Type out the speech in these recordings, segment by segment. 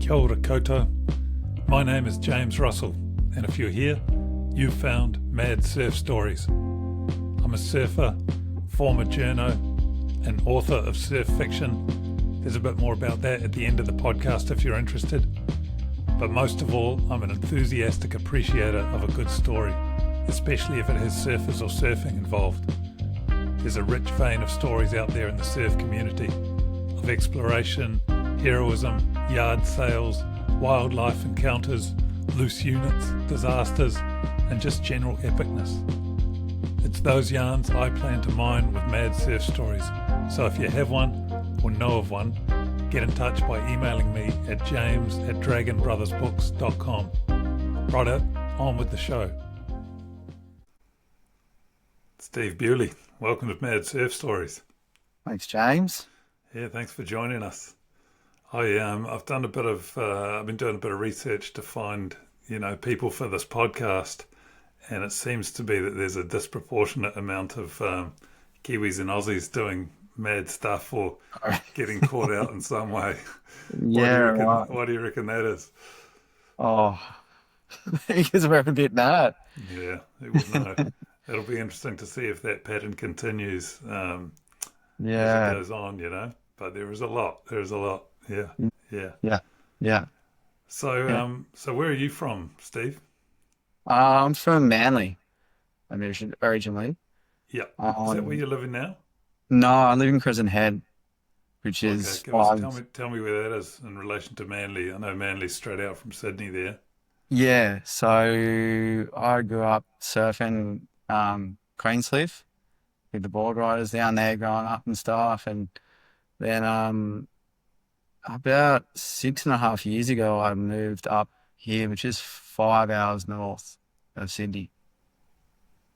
Kia ora koutou. My name is James Russell, and if you're here, you've found Mad Surf Stories. I'm a surfer, former journo, and author of surf fiction. There's a bit more about that at the end of the podcast if you're interested. But most of all, I'm an enthusiastic appreciator of a good story, especially if it has surfers or surfing involved. There's a rich vein of stories out there in the surf community, of exploration, heroism, yard sales, wildlife encounters, loose units, disasters, and just general epicness. It's those yarns I plan to mine with Mad Surf Stories, so if you have one or know of one, get in touch by emailing me at james@dragonbrothersbooks.com. Righto, on with the show. Steve Bewley, welcome to Mad Surf Stories. Thanks, James. Yeah, thanks for joining us. I've done a bit of I've been doing a bit of research to find people for this podcast, and it seems to be that there's a disproportionate amount of Kiwis and Aussies doing mad stuff or getting caught out in some way. Yeah, What do you reckon that is? Oh, because we're a bit mad. Yeah, who would know? It'll be interesting to see if that pattern continues as it goes on, But there is a lot. Yeah. Yeah. So where are you from, Steve? I'm from Manly, originally. Yeah. Is that where you're living now? No, I live in Crescent Head, which is tell me where that is in relation to Manly. I know Manly's straight out from Sydney there. Yeah. So I grew up surfing Queenscliff with the board riders down there growing up and stuff, and then about 6.5 years ago, I moved up here, which is 5 hours north of Sydney.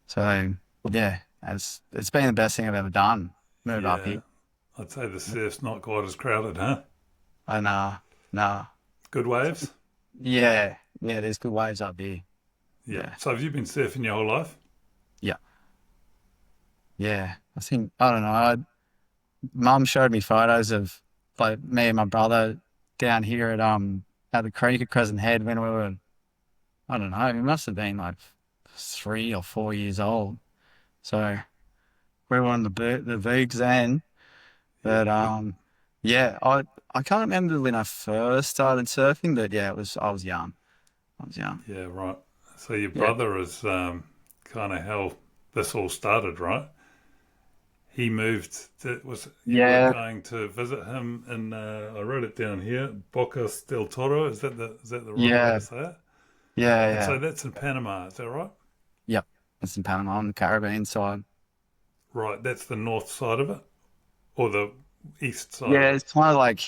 So, yeah, it's been the best thing I've ever done, moved up here. I'd say the surf's not quite as crowded, huh? Nah. Good waves? Yeah, there's good waves up here. Yeah. So have you been surfing your whole life? Yeah. I don't know, Mum showed me photos of like me and my brother down here at the creek at Crescent Head when we were, I don't know, we must have been like 3 or 4 years old. So we were on the Vigs then. But I can't remember when I first started surfing, but yeah, I was young. Yeah, right. So your brother is kind of how this all started, right? He moved. You were going to visit him in. I wrote it down here. Bocas del Toro. Is that the right way to say it? Yeah. So that's in Panama. Is that right? Yep, it's in Panama on the Caribbean side. Right. That's the north side of it, or the east side. Yeah, it's kind of like.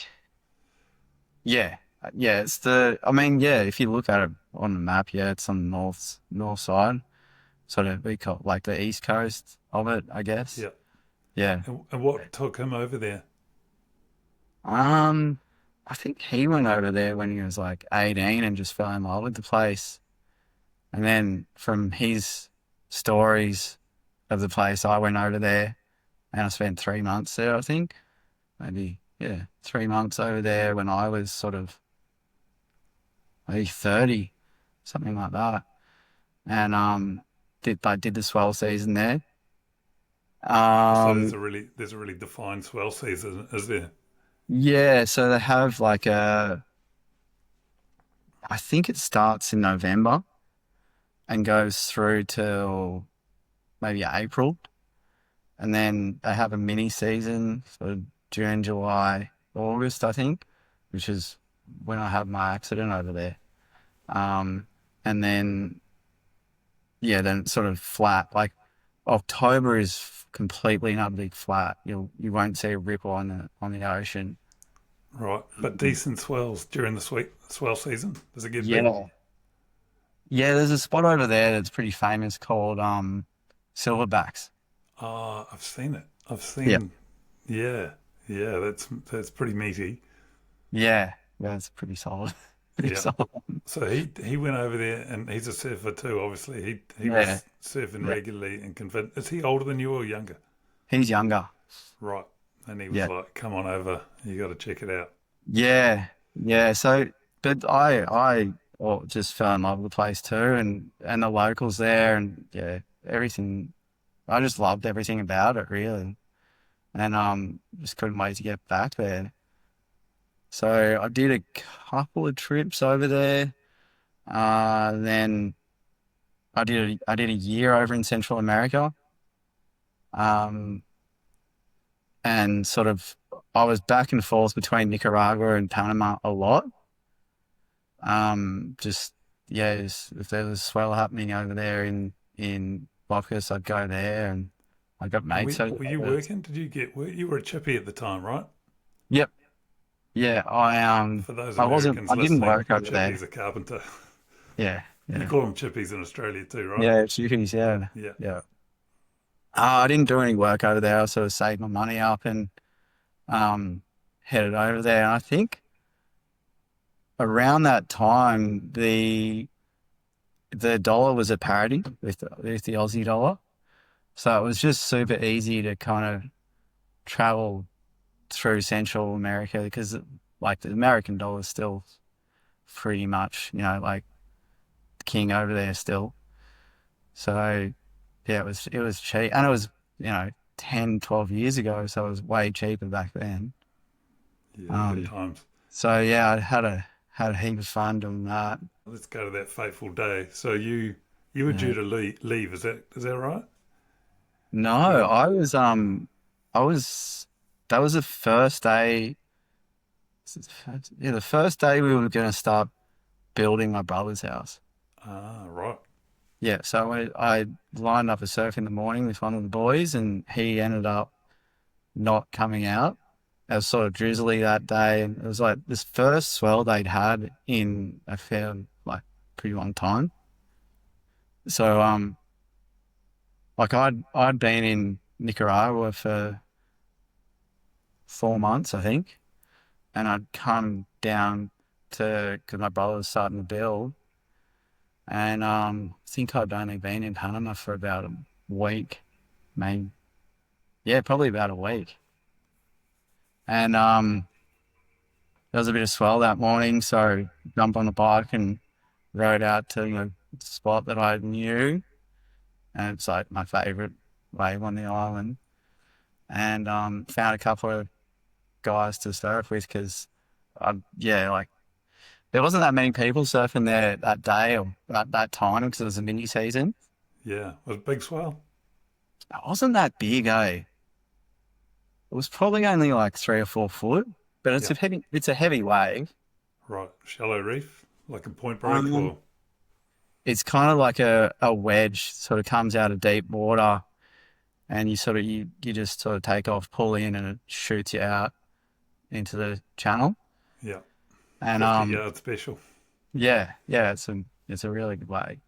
Yeah. It's the. I mean, yeah. If you look at it on the map, it's on the north side. Sort of we call like the east coast of it, I guess. Yeah. Yeah. And what took him over there? I think he went over there when he was like 18 and just fell in love with the place. And then from his stories of the place, I went over there and I spent 3 months there, I think. Maybe, 3 months over there when I was sort of maybe 30, something like that. And did the swell season there. So there's a really defined swell season, is there? Yeah, so they have like I think it starts in November and goes through till maybe April. And then they have a mini season for June, July, August, I think, which is when I had my accident over there. And then it's sort of flat. Like October is completely and utterly flat. You won't see a ripple on the ocean. Right, but decent swells during the swell season. Does it get big? Yeah, there's a spot over there that's pretty famous called Silverbacks. Oh, I've seen it. Yeah, that's pretty meaty. Yeah, it's pretty solid. Solid. So he went over there, and he's a surfer too. Obviously, he was surfing regularly and convinced. Is he older than you or younger? He's younger. Right, and he was like, "Come on over, you got to check it out." Yeah. So but I well, just fell in love with the place too, and the locals there, and yeah, everything. I just loved everything about it, really, and just couldn't wait to get back there. So I did a couple of trips over there. Then I did a year over in Central America. Um, and sort of I was back and forth between Nicaragua and Panama a lot. Just yeah, if there was a swell happening over there in Bocas, I'd go there, and I got And mates over were you there. working? You were a chippy at the time, right? Yep, yeah. For those I Americans didn't listening, work a over chippy's there. a carpenter. Yeah, You yeah, call them chippies in Australia too, right? yeah. Chickens, yeah, Yeah. yeah. I didn't do any work over there. I sort of saved my money up and um headed over there. And I think around that time the dollar was at parity with the Aussie dollar. So it was just super easy to kind of travel through Central America because like the American dollar is still pretty much, like king over there still. So yeah, it was cheap. And it was, 10, 12 years ago, so it was way cheaper back then. Yeah, good Um times. so yeah, I had a heap of fun doing that. Let's go to that fateful day. So you were due Yeah. to leave. Is that right? No, When? I was that was the first day. Yeah, the first day we were going to start building my brother's house. Ah, right. Yeah, so I lined up a surf in the morning with one of the boys, and he ended up not coming out. It was sort of drizzly that day, and it was like this first swell they'd had in a fair, like, pretty long time. So, like I'd been in Nicaragua for 4 months, I think, and I'd come down to because my brother was starting to build, and I think I'd only been in Panama for about a week, maybe. Yeah, probably about a week. And there was a bit of swell that morning, so jumped on the bike and rode out to the spot that I knew, and it's like my favorite wave on the island. And found a couple of guys to surf with because, yeah, like there wasn't that many people surfing there that day or at that time because it was a mini season. Yeah, was it big swell? It wasn't that big, eh? It was probably only like 3 or 4 foot, but Yeah, it's a heavy wave. right. Shallow reef, like a Point Break, Um, or it's kind of like a wedge, sort of comes out of deep water, and you just sort of take off, pull in, and it shoots you out into the channel. yeah, And 50 yard special. yeah, yeah, it's a really good wave.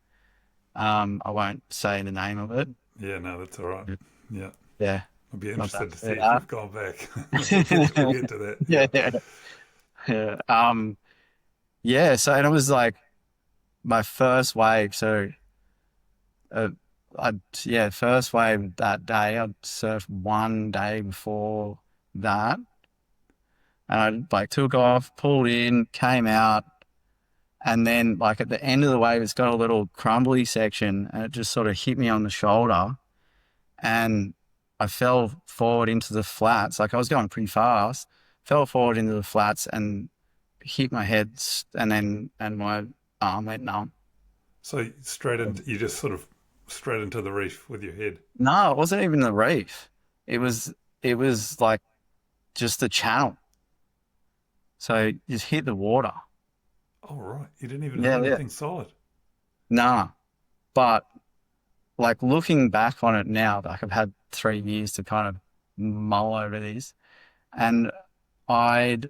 I won't say the name of it. Yeah, no, that's all right. Yeah, Yeah, I'd be not interested that to see say if that. you've gone back. We'll get to that. Yeah, Yeah, yeah, yeah. Yeah. So, and it was like my first wave. So, uh, I yeah, first wave that day. I'd surfed one day before that, and I like took off, pulled in, came out, and then like at the end of the wave, it's got a little crumbly section, and it just sort of hit me on the shoulder, and I fell forward into the flats. Like I was going pretty fast, fell forward into the flats and hit my head, and my arm went numb. so straight into you just sort of straight into the reef with your head. No, it wasn't even the reef. It was it was like just the channel. So it just hit the water. Oh, right. You didn't even hit Yeah, yeah. anything solid. Nah. But like looking back on it now, like I've had 3 years to kind of mull over this, and I'd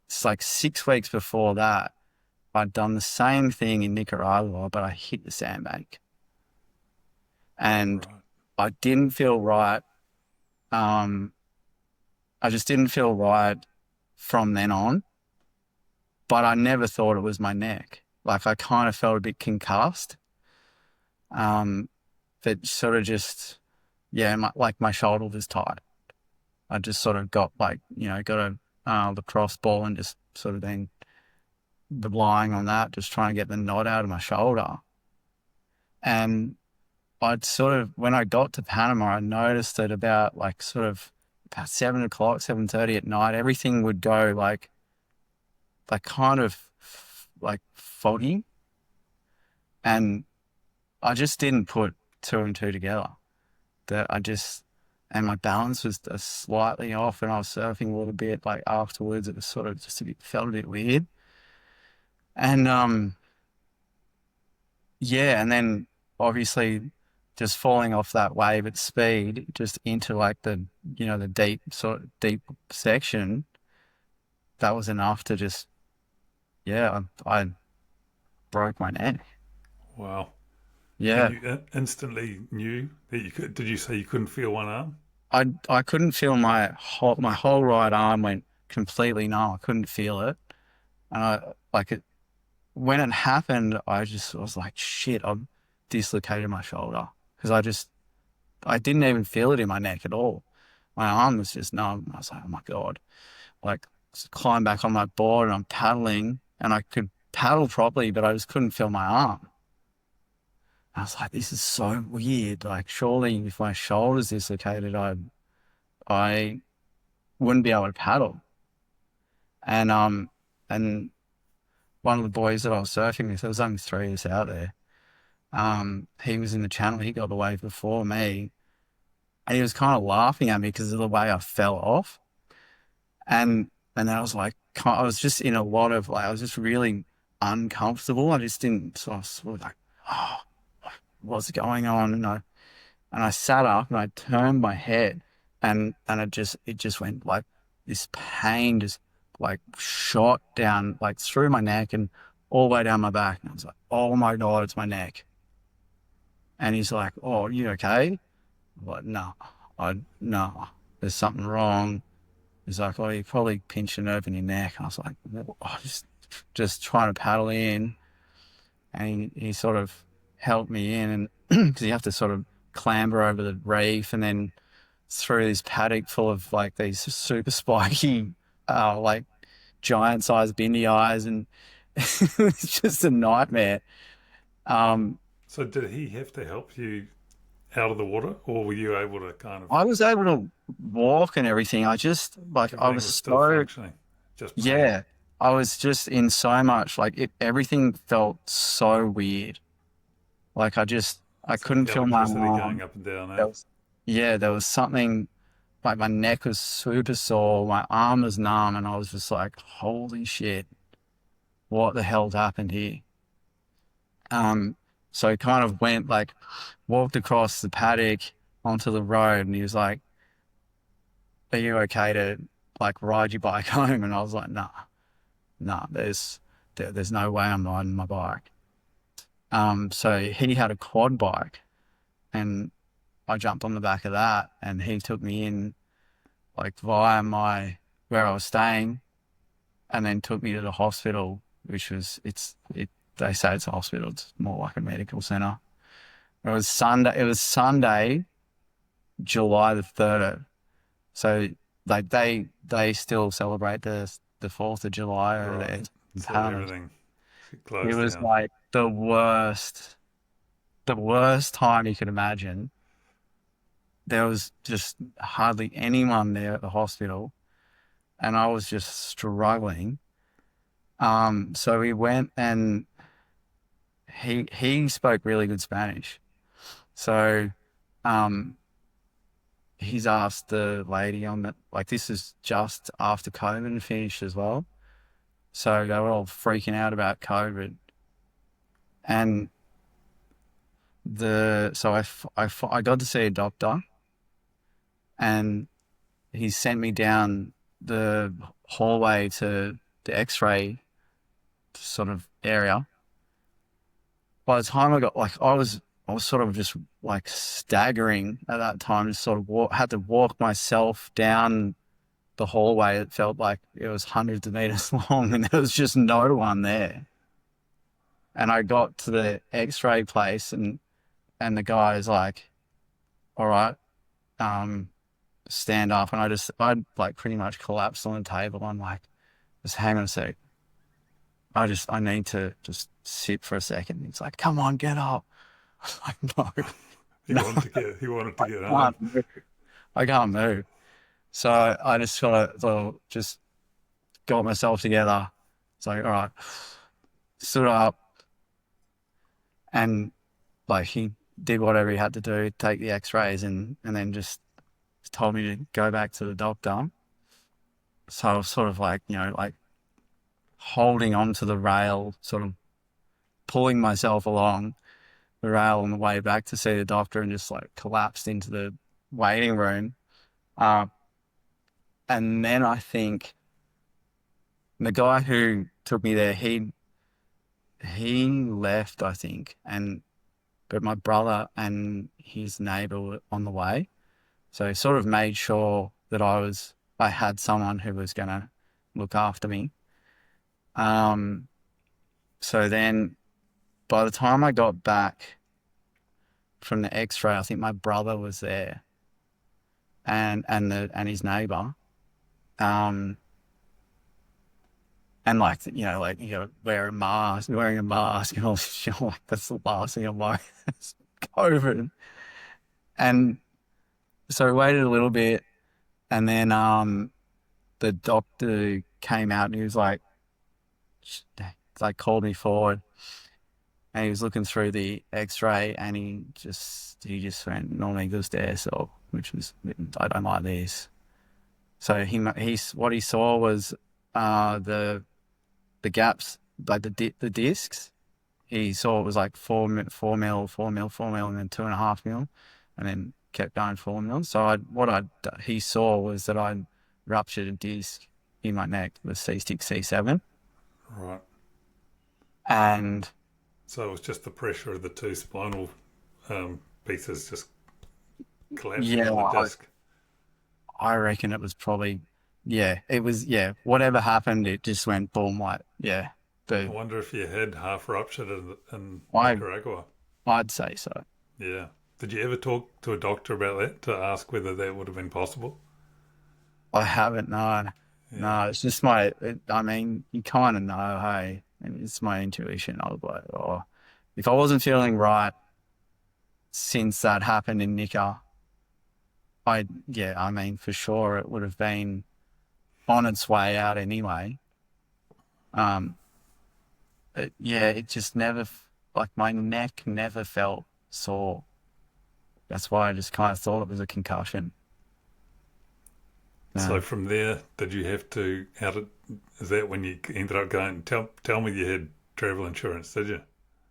it's like 6 weeks before that, I'd done the same thing in Nicaragua, but I hit the sandbank and Right. I didn't feel right. Um, I just didn't feel right from then on, but I never thought it was my neck. Like I kind of felt a bit concussed. Um, that sort of just, yeah, like my shoulder was tight. I just sort of got like, got a lacrosse ball and just sort of been relying on that, just trying to get the knot out of my shoulder. And I'd sort of, when I got to Panama, I noticed that about like sort of about 7 o'clock, 7:30 at night, everything would go like kind of like foggy. And I just didn't put two and two together. That I just, and my balance was slightly off, and I was surfing a little bit. Like afterwards, it was sort of just felt a bit weird. And yeah, and then obviously just falling off that wave at speed, just into like the deep deep section, that was enough to just, yeah, I broke my neck. Wow. And Yeah. you instantly knew that you could. Did you say you couldn't feel one arm? I couldn't feel my whole right arm went completely numb. I couldn't feel it. And I like it when it happened, I just was like, shit, I've dislocated my shoulder. Because I didn't even feel it in my neck at all. My arm was just numb. I was like, oh my God. Like, climb back on my board and I'm paddling and I could paddle properly, but I just couldn't feel my arm. I was like, this is so weird. Like, surely if my shoulder's dislocated, I wouldn't be able to paddle. And one of the boys that I was surfing with, there was only three of us out there. He was in the channel, he got the wave before me, and he was kind of laughing at me because of the way I fell off. And then I was like, I was just in a lot of like, I was just really uncomfortable. I just didn't, so I was sort of like, oh, what's going on? And I sat up and I turned my head, and it just went like this pain just like shot down like through my neck and all the way down my back. And I was like, oh my God, it's my neck. And he's like, oh, you okay? I'm like, no, no, there's something wrong. He's like, oh, you probably pinched a nerve in your neck. And I was like, oh, just trying to paddle in. And he sort of helped me in, and because you have to sort of clamber over the reef and then through this paddock full of like these super spiky, like giant sized bindi eyes, and it's just a nightmare. Um, So did he have to help you out of the water, or were you able to kind of I was able to walk and everything. I just like I everything was was still so, functioning, just pain? yeah, I was just in so much like everything felt so weird. Like I It's like couldn't feel my electricity going arm. up and down, eh? There was, yeah, there was something like my neck was super sore, my arm was numb, and I was just like, holy shit, what the hell's happened here? Um, so I kind of went like, walked across the paddock onto the road, and he was like, are you okay to like ride your bike home? And I was like, nah, nah, there's no way I'm riding my bike. So he had a quad bike, and I jumped on the back of that, and he took me in like via where I was staying, and then took me to the hospital, which was they say it's a hospital, it's more like a medical center. It was Sunday, July the 3rd. So like they still celebrate the 4th of July over there Right. in So Panama. everything It closed was down. like the worst time you could imagine. There was just hardly anyone there at the hospital, and I was just struggling. So we went, and he spoke really good Spanish. So um, he's asked the lady on the, like, this is just after COVID finished as well. So they were all freaking out about COVID. And I got to see a doctor, and he sent me down the hallway to the X-ray sort of area. By the time I got, like, I was sort of just like staggering at that time. Just sort of had to walk myself down the hallway. It felt like it was hundreds of meters long, and there was just no one there. And I got to the X-ray place, and the guy is like, "All right, um, stand up." And I like pretty much collapsed on the table. I'm like, "Just hang on a sec. I need to just sit for a second. He's like, come on, get up. I was like, no, no, He wanted to get I home. can't move. I can't move. So I just just got myself together. It's like, all right, stood up, and like he did whatever he had to do, take the X-rays, and then just told me to go back to the doctor. So I was sort of like, like holding on to the rail, sort of pulling myself along the rail on the way back to see the doctor, and just like collapsed into the waiting room. Uh, and then I think the guy who took me there, he left, I think, but my brother and his neighbor were on the way. So he sort of made sure that I had someone who was going to look after me. So then by the time I got back from the X-ray, I think my brother was there and his neighbor. And like, like, wearing a mask and all this shit. Like, that's the last thing I'm like, it's COVID. And so we waited a little bit, and then the doctor came out and he was like called me forward, and he was looking through the X-ray, and he just went, normally goes there, so which was, I don't like this. So what he saw was the gaps, like the discs. He saw it was like 4 mil, 4 mil, 4 mil, 4 mil, and then 2.5 mil, and then kept going 4 mil. So he saw was that I ruptured a disc in my neck, the C6, C7, Right. and So it was just the pressure of the two spinal pieces just collapsing yeah, on the disc. I reckon it was probably, whatever happened, it just went boom, like, yeah. I But wonder if you had half ruptured in I, Nicaragua. I'd say so. Yeah. Did you ever talk to a doctor about that to ask whether that would have been possible? I haven't, no. Yeah. No, it's just I mean, you kind of know, hey, and it's my intuition. I was like, oh, if I wasn't feeling right since that happened in Nika, I mean, for sure it would have been on its way out anyway. Um, it just never, like my neck never felt sore. That's why I just kind of thought it was a concussion. So from there, did you have to, is that when you ended up going, tell me you had travel insurance, did you?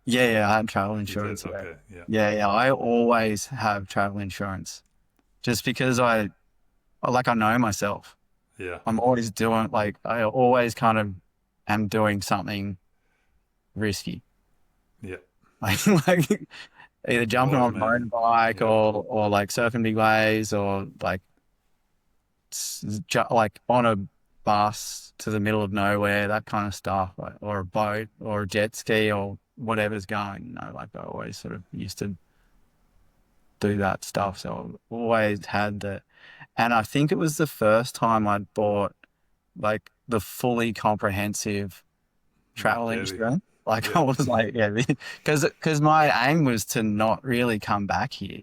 Yeah, I had travel You did? insurance. Yeah. Okay. Yeah. Yeah, I always have travel insurance just because I know myself. Yeah. I'm always doing, like, I always kind of am doing something risky. Yeah. Like either jumping Wise on a man. motorbike Yeah. or like surfing big waves, or like like on a bus to the middle of nowhere, that kind of stuff, like, or a boat or a jet ski or whatever's going, like I always sort of used to do that stuff. So I've always had that. And I think it was the first time I'd bought like the fully comprehensive travel Daddy. insurance. Like I Yeah. was like, yeah, because my aim was to not really come back here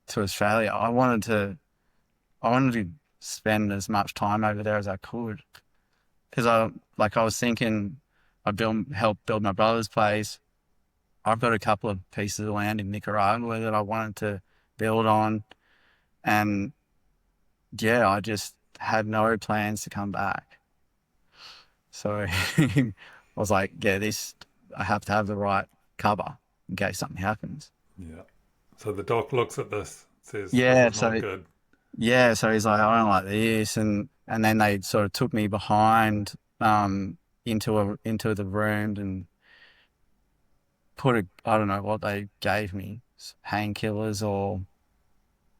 to Australia. I wanted to spend as much time over there as I could, because I was thinking help build my brother's place. I've got a couple of pieces of land in Nicaragua that I wanted to build on, and yeah, I just had no plans to come back. So I was like, yeah, I have to have the right cover in case something happens. Yeah. So the doc looks at this, says, this Yeah, is not good. so he's like, I don't like this, and then they sort of took me behind into the room and I don't know what they gave me, painkillers or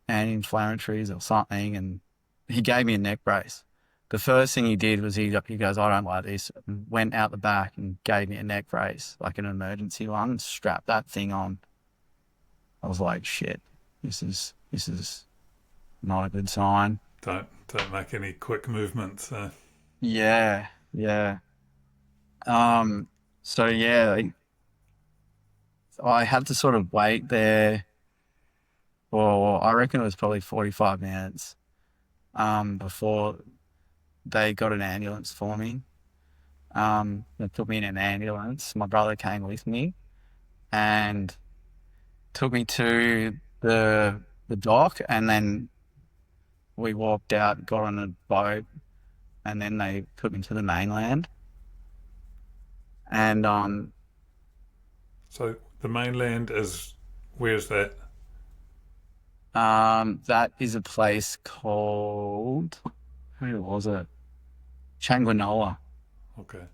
anti-inflammatories or something, and he gave me a neck brace. The first thing he did was he goes, I don't like this, and went out the back and gave me a neck brace, like an emergency one, and strapped that thing on. I was like, shit, this is not a good sign. Don't make any quick movements. Yeah, yeah. Um, so yeah, I had to sort of wait there for, I reckon it was probably 45 minutes, before they got an ambulance for me. They put me in an ambulance. My brother came with me and took me to the dock, and then we walked out, got on a boat, and then they put me to the mainland. And So the mainland is, where's that? that is a place called, where was it? Changuinola. Okay.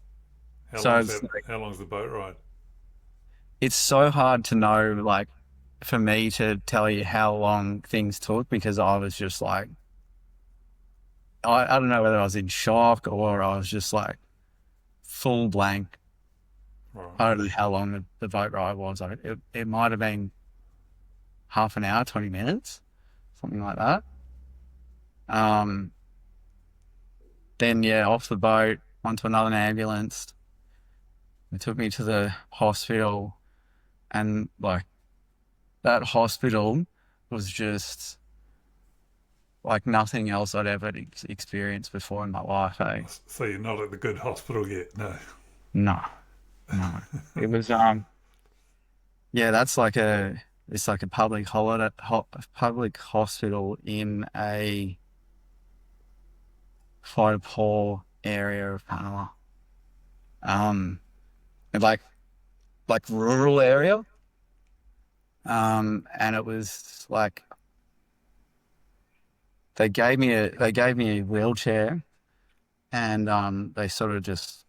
So it's How long's the boat ride? it's so hard to know, like, for me to tell you how long things took, because I was just like, I don't know whether I was in shock or I was just like full blank. Right. I don't know how long the boat ride was. Like, it might have been half an hour, 20 minutes, something like that. Um, then yeah, off the boat onto another ambulance. They took me to the hospital, and like that hospital was just like nothing else I'd ever experienced before in my life. Eh? So you're not at the good hospital yet? No. No, no. It was yeah, that's like a it's like a public hospital in a quite a poor area of Panama. Um, and like rural area. And it was like they gave me a wheelchair, and they sort of just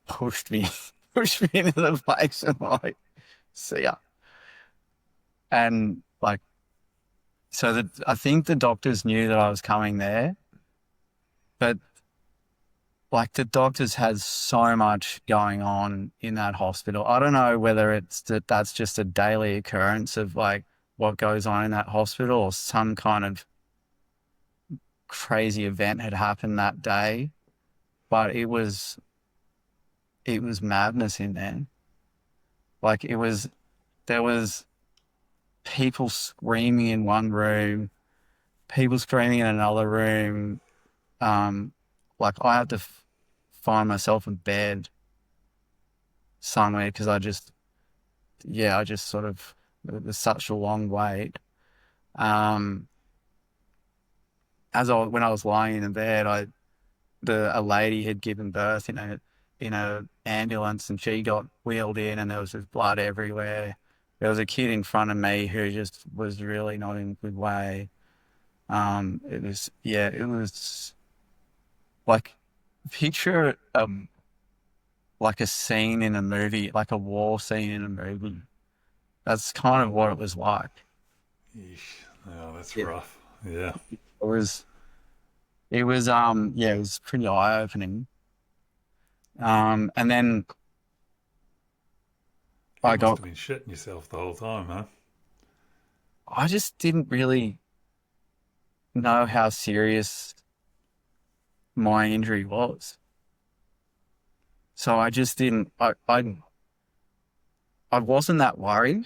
pushed me pushed me into the place and like, see ya. And like, so that I think the doctors knew that I was coming there, but like the doctors had so much going on in that hospital. I don't know whether it's that's just a daily occurrence of like what goes on in that hospital, or some kind of crazy event had happened that day, but it was madness in there. Like there was people screaming in one room, people screaming in another room. Um, like I had to find myself in bed somewhere because I just sort of, it was such a long wait. Um, when I was lying in the bed, a lady had given birth in a ambulance, and she got wheeled in, and there was just blood everywhere. There was a kid in front of me who just was really not in a good way. It was like, picture like a scene in a movie, like a war scene in a movie. That's kind of what it was like. Yeesh. Oh, that's Yeah. rough. Yeah. It was pretty eye-opening. And then You I must got, have been shitting yourself the whole time, huh? I just didn't really know how serious my injury was. So I just didn't, I wasn't that worried.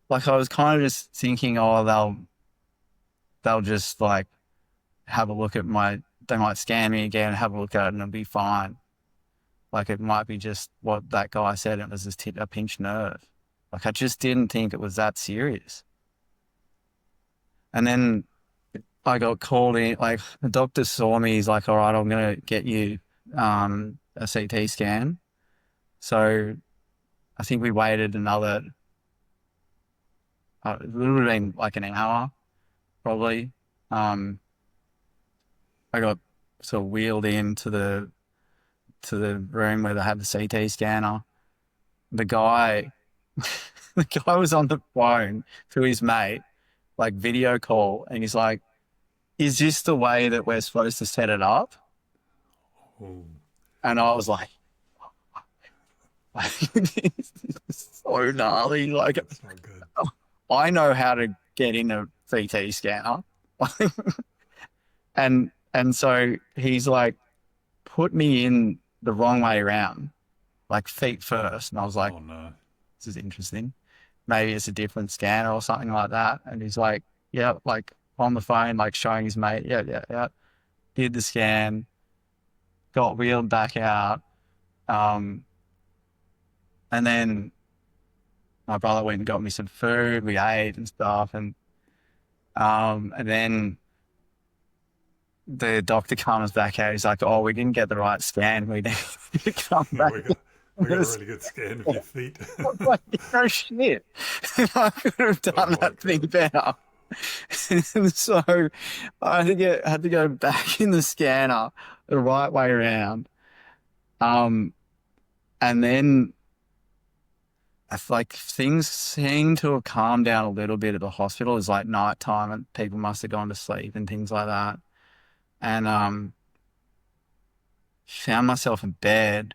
Like I was kind of just thinking, oh, they'll just like have a look at they might scan me again, have a look at it, and it'll be fine. Like it might be just what that guy said, it was just a pinched nerve. Like I just didn't think it was that serious. And then I got called in, like the doctor saw me, he's like, all right, I'm gonna get you a CT scan. So I think we waited another, it would have been like an hour probably. I got sort of wheeled into the room where they had the CT scanner. The guy, the guy was on the phone to his mate, like video call, and he's like, "Is this the way that we're supposed to set it up?" Oh, And I was like, "This is so gnarly." Like, that's not good. I know how to get in a CT scanner, and so he's like, put me in the wrong way around, like feet first. And I was like, Oh no. this is interesting. Maybe it's a different scanner or something like that. And he's like, yeah, like on the phone, like showing his mate, yeah, yeah, yeah. Did the scan, got wheeled back out. Um, and then my brother went and got me some food. We ate and stuff. And then the doctor comes back out. He's like, oh, we didn't get the right scan. We need to come No, back. we got a really good scan of your feet. I'm like, no shit. I could have Oh done my that thing God. better. And so I had to go back in the scanner the right way around. Um, and then I feel like things seem to have calmed down a little bit at the hospital. It's like nighttime and people must have gone to sleep and things like that. And found myself in bed.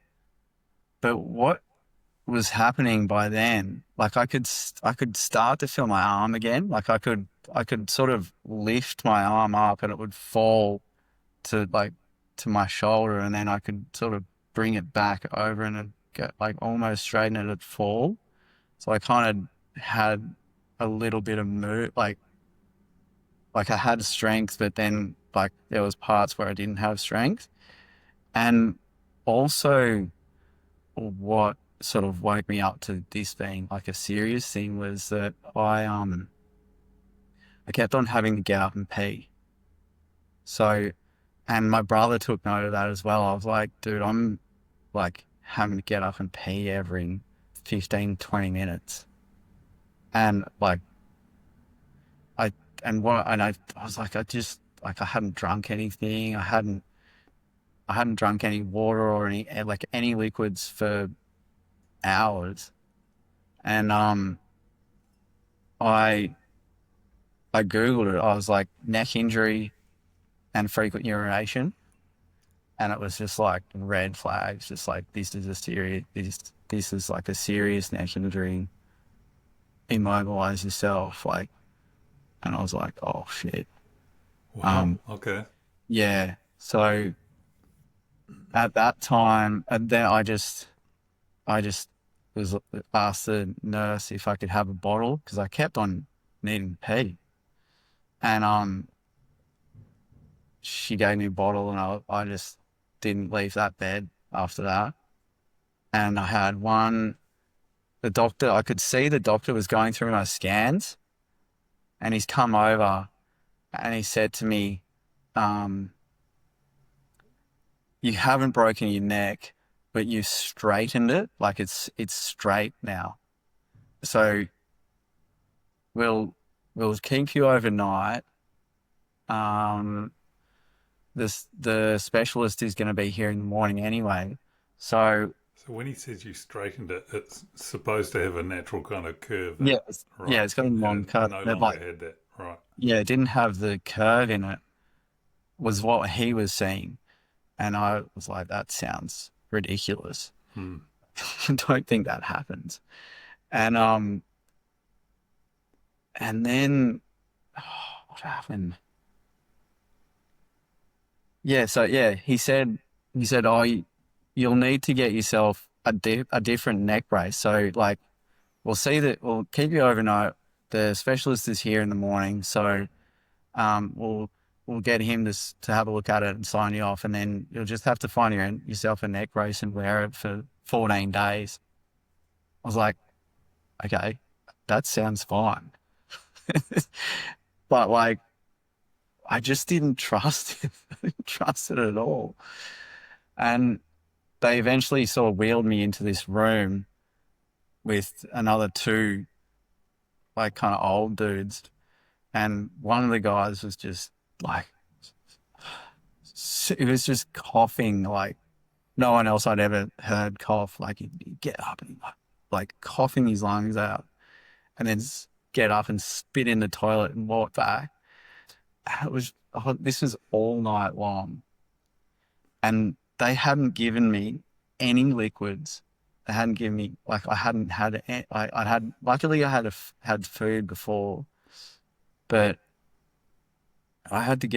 But what was happening by then, like I could start to feel my arm again. Like I could sort of lift my arm up and it would fall to like to my shoulder, and then I could sort of bring it back over and it'd get like almost straight and it'd fall. So I kind of had a little bit of move, like I had strength, but then like there was parts where I didn't have strength. And also what sort of woke me up to this being like a serious thing was that I kept on having to get up and pee. So, and my brother took note of that as well. I was like, dude, I'm like having to get up and pee every 15, 20 minutes. And like I I was like, I just like I hadn't drunk anything. I hadn't drunk any water or any liquids for hours. And I I Googled it. I was like neck injury and frequent urination. And it was just like red flags, just like this is like a serious neck injury. Immobilize yourself. Like, and I was like, oh shit. Wow. Um, Okay. yeah. So at that time, and then I just was asked the nurse if I could have a bottle because I kept on needing to pee. And she gave me a bottle, and I just didn't leave that bed after that. And I had one, the doctor, I could see the doctor was going through my scans, and he's come over and he said to me, um, you haven't broken your neck, but you straightened it. Like it's straight now. So we'll we'll keep you overnight. Um, the specialist is going to be here in the morning anyway. So So when he says you straightened it, it's supposed to have a natural kind of curve in yeah, it, yeah, right? it's got a And long it cut. no But longer like, had that, right? yeah, it didn't have the curve in it, was what he was saying. And I was like, that sounds ridiculous. Hmm. I don't think that happens. And and then what happened? Yeah, so yeah, he said, oh, you'll need to get yourself a different neck brace. So like, we'll keep you overnight. The specialist is here in the morning, so we'll get him to have a look at it and sign you off, and then you'll just have to find yourself a neck brace and wear it for 14 days. I was like, okay, that sounds fine. But like, I just didn't trust it. I didn't trust it at all. And they eventually sort of wheeled me into this room with another two, like kind of old dudes. And one of the guys was just like, he was just coughing like no one else I'd ever heard cough. Like he'd get up and like coughing his lungs out and then get up and spit in the toilet and walk back. And it was, oh, this was all night long. And they hadn't given me any liquids. They hadn't given me, like, I hadn't had, I had, luckily I had food before, but I had to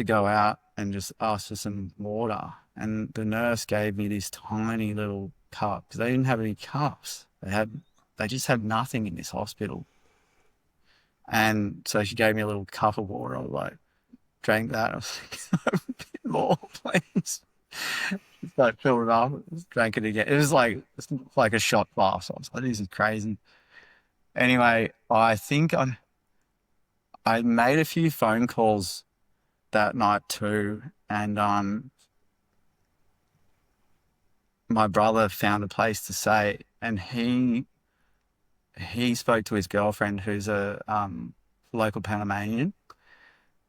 go out and just ask for some water. And the nurse gave me this tiny little cup because they didn't have any cups. They just had nothing in this hospital. And so she gave me a little cup of water. I was like, drank that. I was like, a bit more, please. Just like filled it up, drank it again. It's like a shot glass. I was like, this is crazy. Anyway, I think I made a few phone calls that night too, and my brother found a place to stay, and he spoke to his girlfriend, who's a local Panamanian,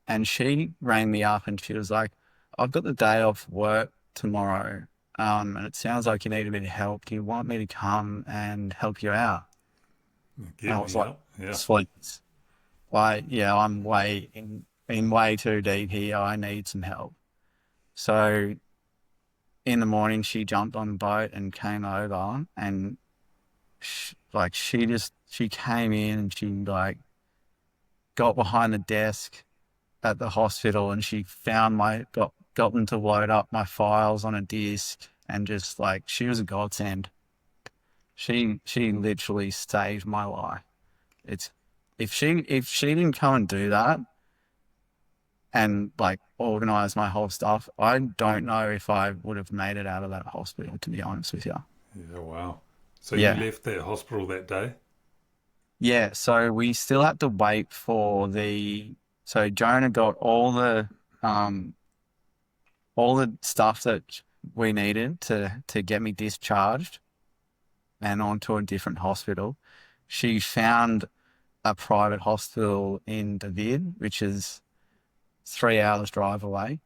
and she rang me up and she was like, "I've got the day off work tomorrow, and it sounds like you need a bit of help. Do you want me to come and help you out?" And I was like, Yeah. "Sweet." Like, yeah, I'm way too deep here. I need some help. So in the morning, she jumped on the boat and came over, and she came in and she like got behind the desk at the hospital, and she found got them to load up my files on a disc, and just like, she was a godsend. She literally saved my life. It's if she didn't come and do that and like organize my whole stuff, I don't know if I would have made it out of that hospital, to be honest with you. Yeah, wow. So Yeah. you left that hospital that day? Yeah, so we still had to wait for so Jonah got all the stuff that we needed to get me discharged and onto a different hospital. She found a private hospital in David, which is 3 hours drive away,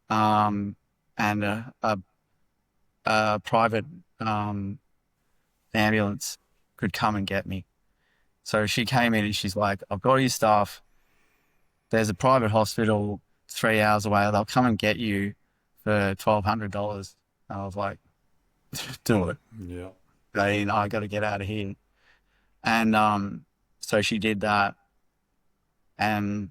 and a private ambulance could come and get me. So she came in and she's like, "I've got your stuff. There's a private hospital 3 hours away. They'll come and get you for $1,200. I was like, "Do it." Yeah. I got to get out of here. And so she did that, and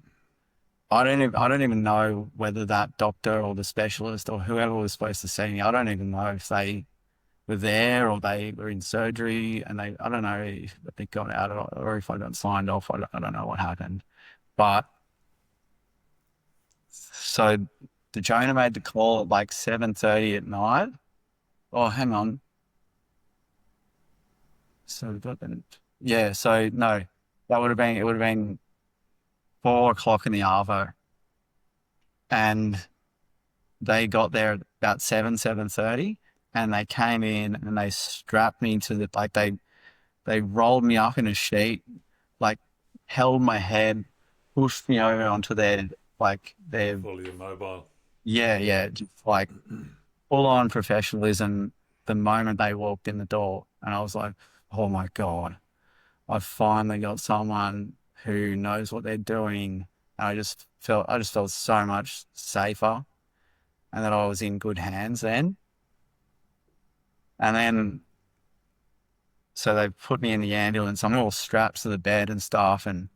I don't even know whether that doctor or the specialist or whoever was supposed to see me, I don't even know if they were there or they were in surgery, and I don't know if they got out or if I got signed off. I don't know what happened. But so the Jonah made the call at like 7:30 at night. Oh, hang on. So yeah, so no, it would have been 4 o'clock in the arvo, and they got there at about 7:30, and they came in and they strapped me to they rolled me up in a sheet, like held my head, pushed me over onto their Fully immobile. yeah, just like full on professionalism the moment they walked in the door. And I was like, oh my God, I've finally got someone who knows what they're doing. And I just felt so much safer, and that I was in good hands then. And then, so they put me in the ambulance. I'm all strapped to the bed and stuff, and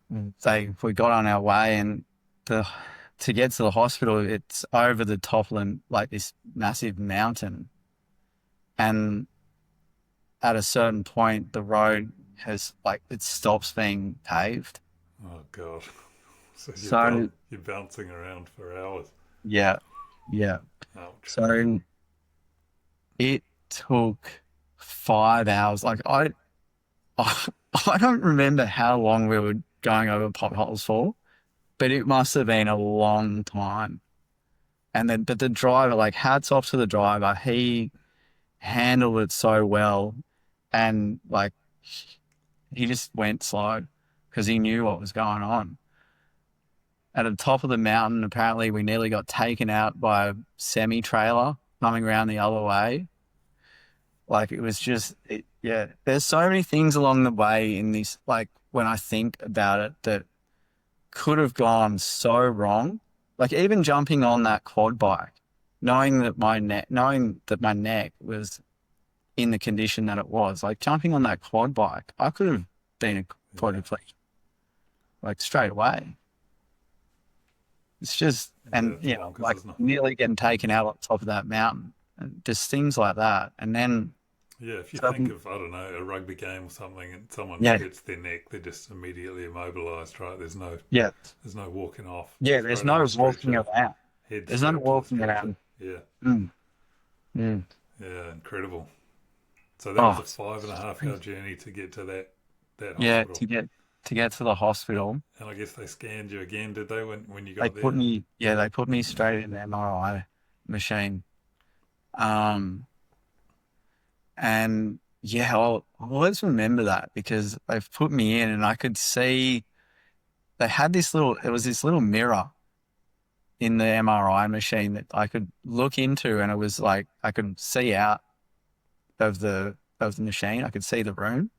we got on our way, and to get to the hospital, it's over the top of like this massive mountain. And at a certain point, the road it stops being paved. Oh God. So you're bouncing around for hours. Yeah. Ouch. So it took 5 hours. Like I don't remember how long we were going over potholes for, but it must have been a long time. But the driver, like, hats off to the driver. He handled it so well, and like he just went slow because he knew what was going on. At the top of the mountain, apparently we nearly got taken out by a semi-trailer coming around the other way. Like, it was just, yeah. There's so many things along the way in this, like, when I think about it, that could have gone so wrong. Like, even jumping on that quad bike, knowing that my neck was in the condition that it was, like, jumping on that quad bike, I could have been a quadriplegic, like, straight away. It's just, Yeah, and it's you know, bonkers, like isn't it? nearly getting taken out on top of that mountain, and just things like that. And then, Yeah, if you so think of, I don't know, a rugby game or something and someone yeah, hits their neck, they're just immediately immobilised, right? yeah, There's no walking off, yeah. There's straight on the no walking stretcher, around. head There's no strapped to the walking stretcher. around. Yeah, Mm, mm. yeah, incredible. So that was Oh, a 5.5 hour journey to get to that yeah. hospital. To get to the hospital, And I guess they scanned you again, did they, when you they got put there? me, yeah, they put me straight in the MRI machine. Um, and yeah, I'll always remember that because they've put me in, and I could see they had this little. It was this little mirror in the MRI machine that I could look into, and it was like I could see out of the machine. I could see the room,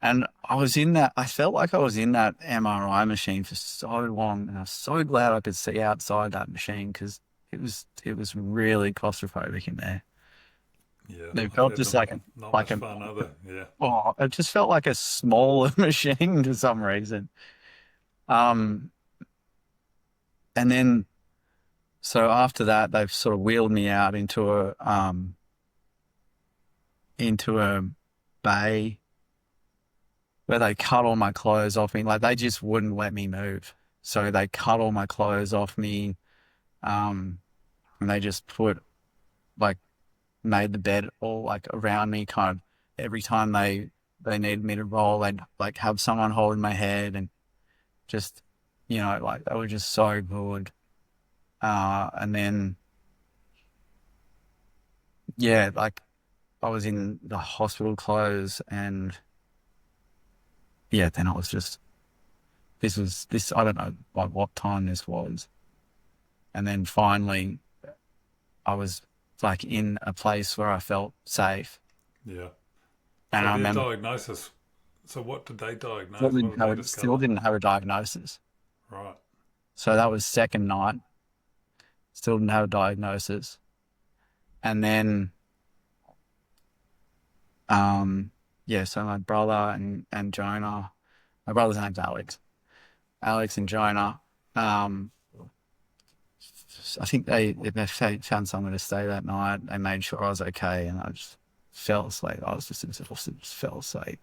and I was in that. I felt like I was in that MRI machine for so long, and I was so glad I could see outside that machine because it was really claustrophobic in there. Yeah, It I've felt had just them. like a Not like much a fun, are they? Yeah. oh, it just felt like a smaller machine for some reason. Um, and then so after that, they've sort of wheeled me out into a bay where they cut all my clothes off me. Like they just wouldn't let me move. So they cut all my clothes off me. Um, and they just like made the bed all like around me kind of every time they needed me to roll, they'd like have someone holding my head and just, like they were just so good. And then, yeah, like I was in the hospital clothes and yeah, then I was just, I don't know like what time this was. And then finally I was like in a place where I felt safe. Yeah. And So I their remember diagnosis. So what did they still diagnose? What didn't did have they a, still discover? didn't have a diagnosis. Right. So that was second night, still didn't have a diagnosis. And then, yeah, so my brother and Jonah, my brother's name's Alex. Alex and Jonah, um, I think they found somewhere to stay that night. They made sure I was okay, and I just fell asleep. I was just exhausted, just fell asleep.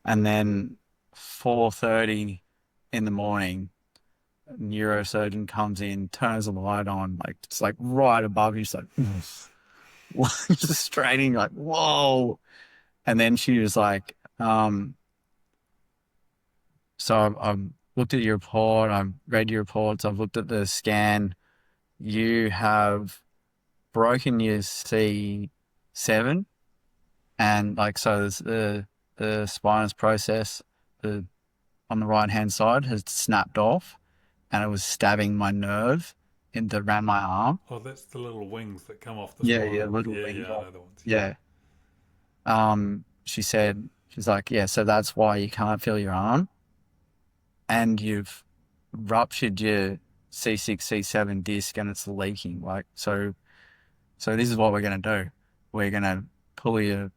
And then 4:30 in the morning, a neurosurgeon comes in, turns the light on, like it's like right above you, just like just straining, like whoa. And then she was like, so I've looked at your report, I've read your reports, I've looked at the scan. You have broken your C7, and like so there's the spinous process the on the right hand side has snapped off, and it was stabbing my nerve around my arm. Oh, that's the little wings that come off the Yeah, yeah, spine. little Yeah, thing. yeah, I know the ones. Yeah. Yeah. She said, she's like, yeah, so that's why you can't feel your arm, and you've ruptured your C6, C7 disc, and it's leaking. Like, so this is what we're gonna do. We're gonna pull you,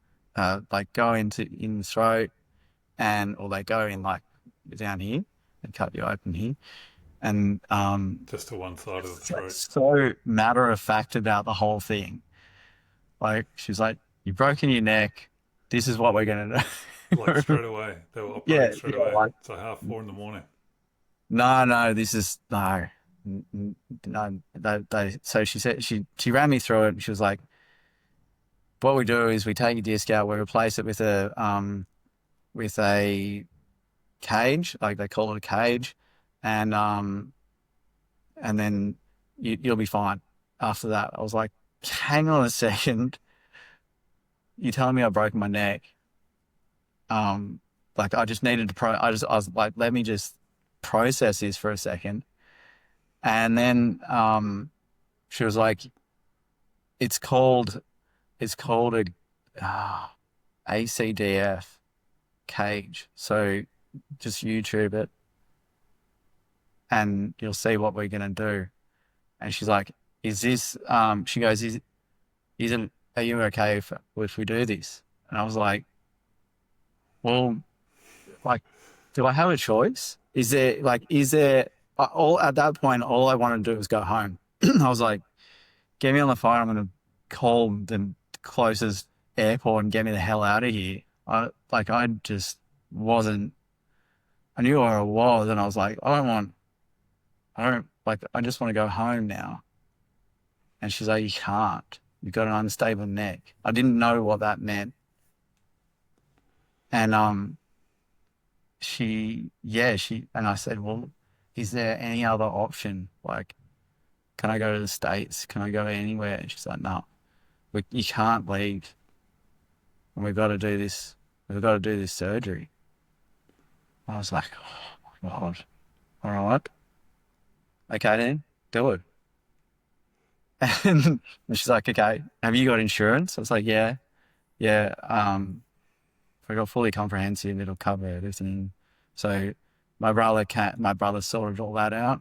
like go in the throat, or they go in like down here and cut you open here, and Just to one side of the it's like throat. so matter of fact about the whole thing. Like she's like, you've broken your neck. This is what we're gonna Like do. straight away. They were Yeah, operating straight yeah, away. like So 4:30 in the morning. no, this is no, no. So she said she ran me through it. And she was like, what we do is we take your disc out, we replace it with a cage, like they call it a cage, and then you'll be fine after that. I was like, hang on a second, you're telling me I broke my neck. Like I just needed to I was like, let me just process this for a second. And then she was like, it's called a ACDF cage. So just YouTube it and you'll see what we're gonna do. And she's like, is this she goes, isn't are you okay if we do this? And I was like, well, like, do I have a choice? Is there all at that point, all I wanted to do was go home. I was like, get me on the phone. I'm going to call the closest airport and get me the hell out of here. I just wasn't, I knew where I was and I was like, I just want to go home now. And she's like, you can't. You've got an unstable neck. I didn't know what that meant. And and I said, well, is there any other option? Like, can I go to the States? Can I go anywhere? And she's like, no, you can't leave. And we've got to do this. We've got to do this surgery. I was like, oh my God. All right. Okay then, do it. And she's like, okay, have you got insurance? I was like, yeah. Yeah. If I got fully comprehensive, it'll cover everything. So my brother sorted all that out.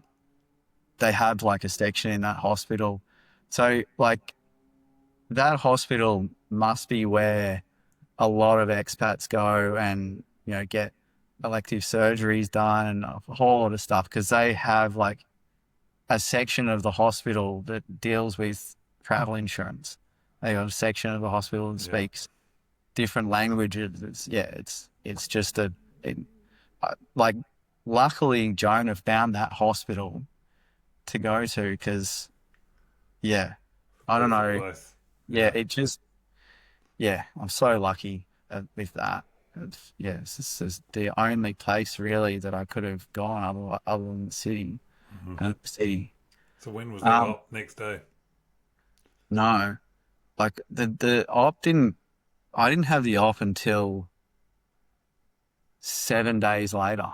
They had like a section in that hospital. So like that hospital must be where a lot of expats go and, get elective surgeries done and a whole lot of stuff because they have like a section of the hospital that deals with travel insurance. They got a section of the hospital that speaks different languages. It's just like luckily Jonah found that hospital to go to because I don't know. Yeah, I'm so lucky with that. This is the only place really that I could have gone other than the city. City. So when was that up next day? No, like the op didn't. I didn't have the op until 7 days later.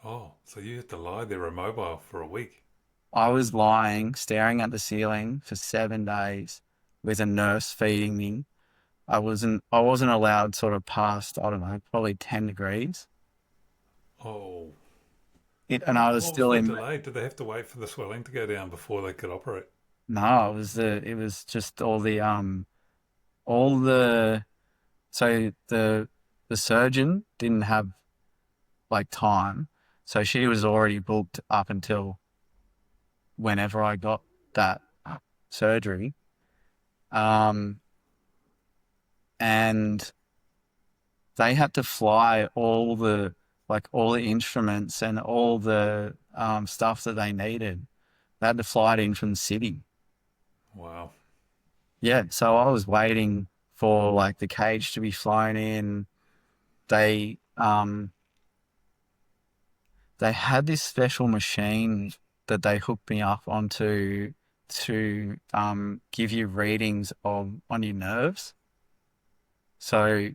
Oh, so you had to lie there immobile for a week. I was lying, staring at the ceiling for 7 days with a nurse feeding me. I wasn't allowed sort of past, I don't know, probably 10 degrees. Oh. And I was What still was in. the delay? Did they have to wait for the swelling to go down before they could operate? No, it was just all the, so the surgeon didn't have like time. So she was already booked up until whenever I got that surgery. And they had to fly all the instruments and all the stuff that they needed. They had to fly it in from the city. Wow. Yeah, so I was waiting for like the cage to be flown in. They had this special machine that they hooked me up onto to give you readings on your nerves. So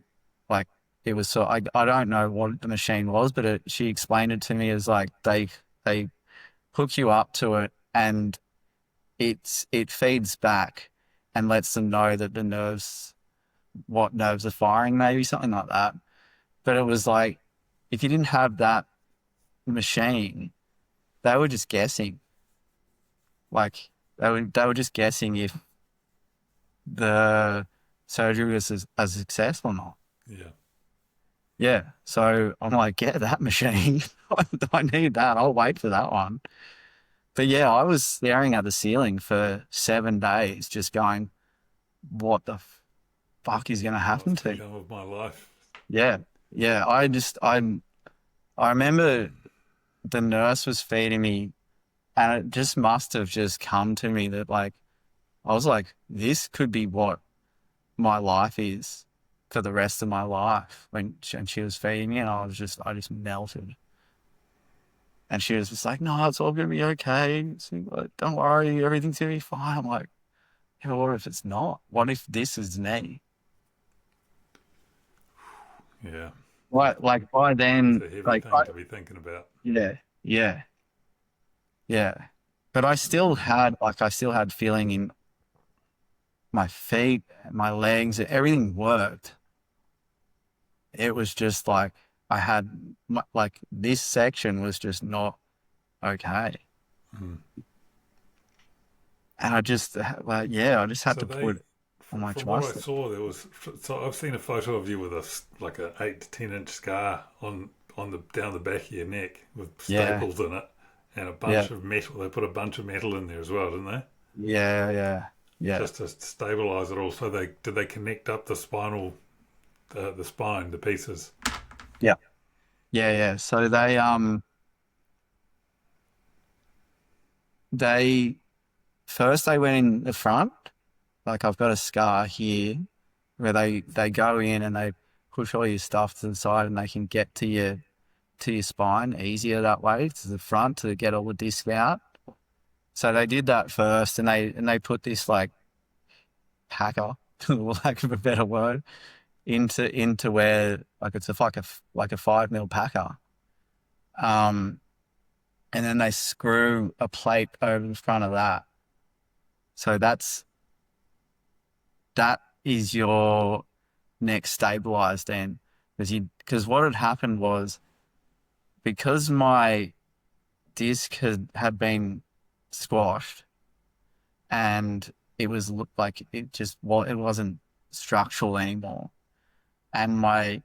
like it was I don't know what the machine was, but she explained it to me as like they hook you up to it and it feeds back and lets them know that what nerves are firing, maybe something like that. But it was like if you didn't have that machine, they were just guessing. Like they were just guessing if the surgery was a success or not. Yeah. Yeah. So I'm like, get that machine. I need that. I'll wait for that one. But yeah, I was staring at the ceiling for 7 days, just going, what the fuck is going to happen What's to me? become of my life? Yeah. Yeah. I remember the nurse was feeding me and it just must have just come to me that like, I was like, this could be what my life is for the rest of my life and she was feeding me and I just melted. And she was just like, no, it's all going to be okay. Like, don't worry, everything's going to be fine. I'm like, yeah, what if it's not? What if this is me? Yeah. Like by then, It's a heavy like, thing to be thinking about. yeah. But I still had feeling in my feet, my legs, everything worked. It was just like like this section was just not okay. Mm. And I just I just had So to put it on my from what I trust. saw, so I've seen a photo of you with like a 8 to 10 inch scar on the down the back of your neck with Yeah. staples in it, and a Yeah. bunch of metal. They put a bunch of metal in there as well, didn't they? Yeah. Yeah. Yeah. Just to stabilize it all. So they connect up the spinal, the spine, the pieces. Yeah. Yeah. Yeah. So they first they went in the front. Like I've got a scar here where they go in and they push all your stuff to the side and they can get to your spine easier that way to the front to get all the disc out. So they did that first, and they put this like packer, for lack of a better word, into where like it's like a 5 mil packer. Um, and then they screw a plate over the front of that. So that is your neck stabilized then, because what had happened was because my disc had been squashed and it was looked like it just well it wasn't structural anymore, and my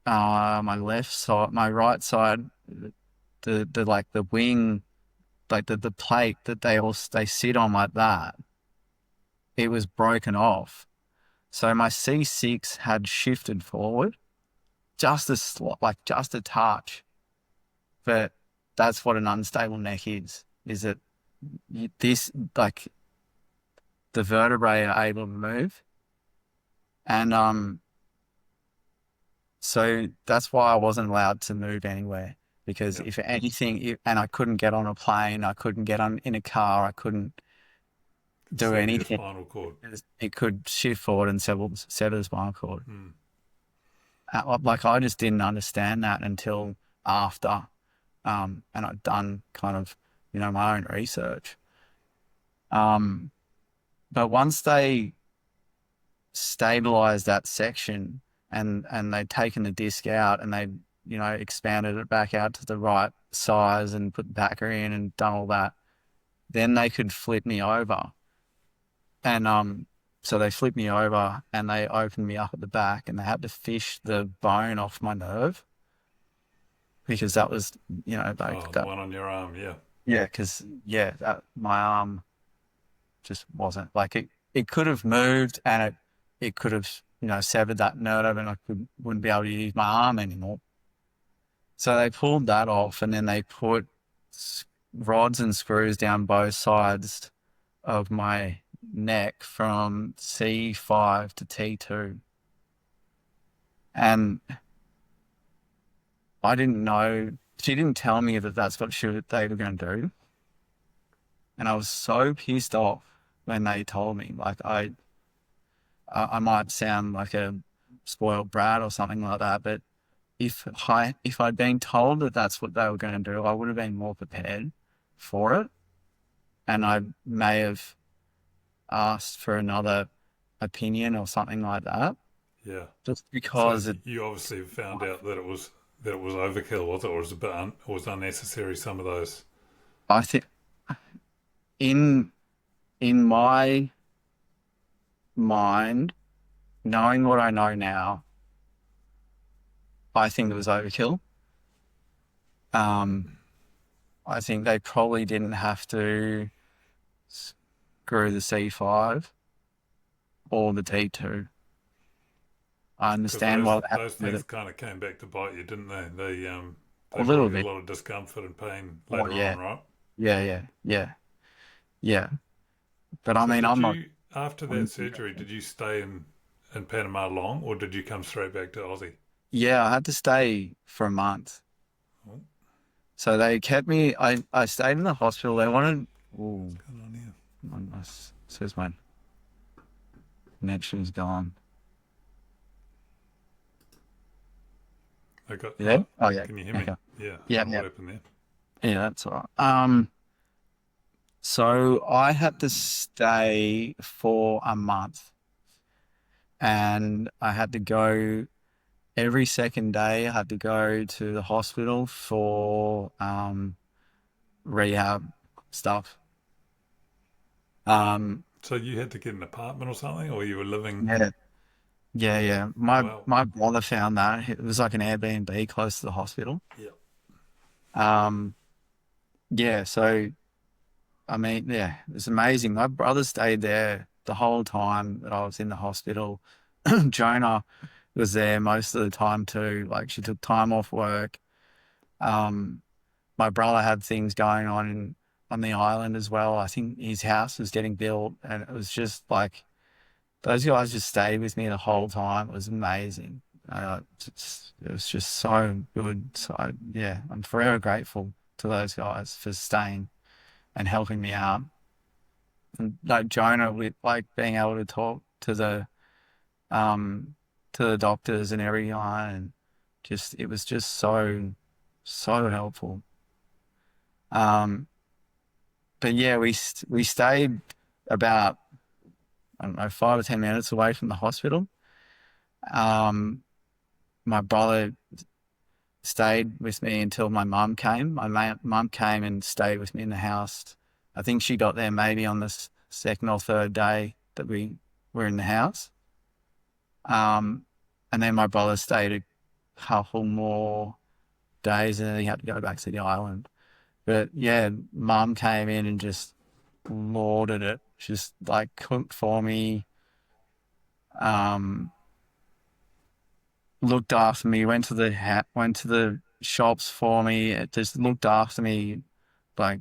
left side, my right side, the like the wing, like the plate that they sit on like that, it was broken off. So my C6 had shifted forward just a like just a touch. But that's what an unstable neck is that this, like, the vertebrae are able to move. And so that's why I wasn't allowed to move anywhere, because Yep. if anything, and I couldn't get on a plane, I couldn't get on in a car, I couldn't do Sever your anything. spinal cord. It could shift forward and sever the spinal cord. Mm. Like I just didn't understand that until after, and I'd done kind of, my own research. But once they stabilized that section and they'd taken the disc out and they, expanded it back out to the right size and put the backer in and done all that, then they could flip me over. And so they flipped me over and they opened me up at the back and they had to fish the bone off my nerve, because that was, like The that. one on your arm, yeah. Yeah, because my arm just wasn't like it. It could have moved and it could have, severed that nerve and wouldn't be able to use my arm anymore. So they pulled that off and then they put rods and screws down both sides of my neck from C5 to T2. And I didn't know, she didn't tell me that that's what they were going to do. And I was so pissed off when they told me. Like I might sound like a spoiled brat or something like that, but if I'd been told that that's what they were going to do, I would have been more prepared for it, and I may have asked for another opinion or something like that. Yeah. Just So because you obviously found out that it was overkill, was it, or was it or was unnecessary? Some of those. I think in my mind, knowing what I know now, I think it was overkill. I think they probably didn't have to screw the C5 or the T2. I Because understand why they have those to do things it kind of came back to bite you, didn't they? a They little brought you a bit. lot of discomfort and pain Oh, later yeah, on, right? yeah. But I So mean, did I'm not. you, after that surgery, did you stay in Panama long, or did you come straight back to Aussie? Yeah, I had to stay for a month. Oh, So they kept me. I stayed in the hospital. They wanted. what's Oh, going on here? says my connection's gone. I got. You there? Oh yeah. Can you hear me? Okay. Yeah. I Yeah, don't know yeah, what happened there. yeah. That's all right. So I had to stay for a month, and I had to go every second day. I had to go to the hospital for rehab stuff. Um, So you had to get an apartment or something, or you were living? yeah, yeah. My Well, my brother found that it was like an Airbnb close to the hospital. yeah. Um, yeah, so I mean, yeah, it's amazing. My brother stayed there the whole time that I was in the hospital. Jonah was there most of the time too. Like she took time off work. Um, my brother had things going on the island as well. I think his house was getting built, and it was just like those guys just stayed with me the whole time. It was amazing. It was just so good. So yeah, I'm forever grateful to those guys for staying and helping me out. And like Jonah, with like being able to talk um to the doctors and everyone, and just it was just so helpful. Um, but yeah, we stayed about I don't know 5 or 10 minutes away from the hospital. Um, my brother stayed with me until my mum came. Mum came and stayed with me in the house. I think she got there maybe on the second or third day that we were in the house. Um, and then my brother stayed a couple more days and then he had to go back to the island. But yeah, mum came in and just lauded it. Just like cooked for me, um, looked after me, went to the shops for me. It just looked after me like,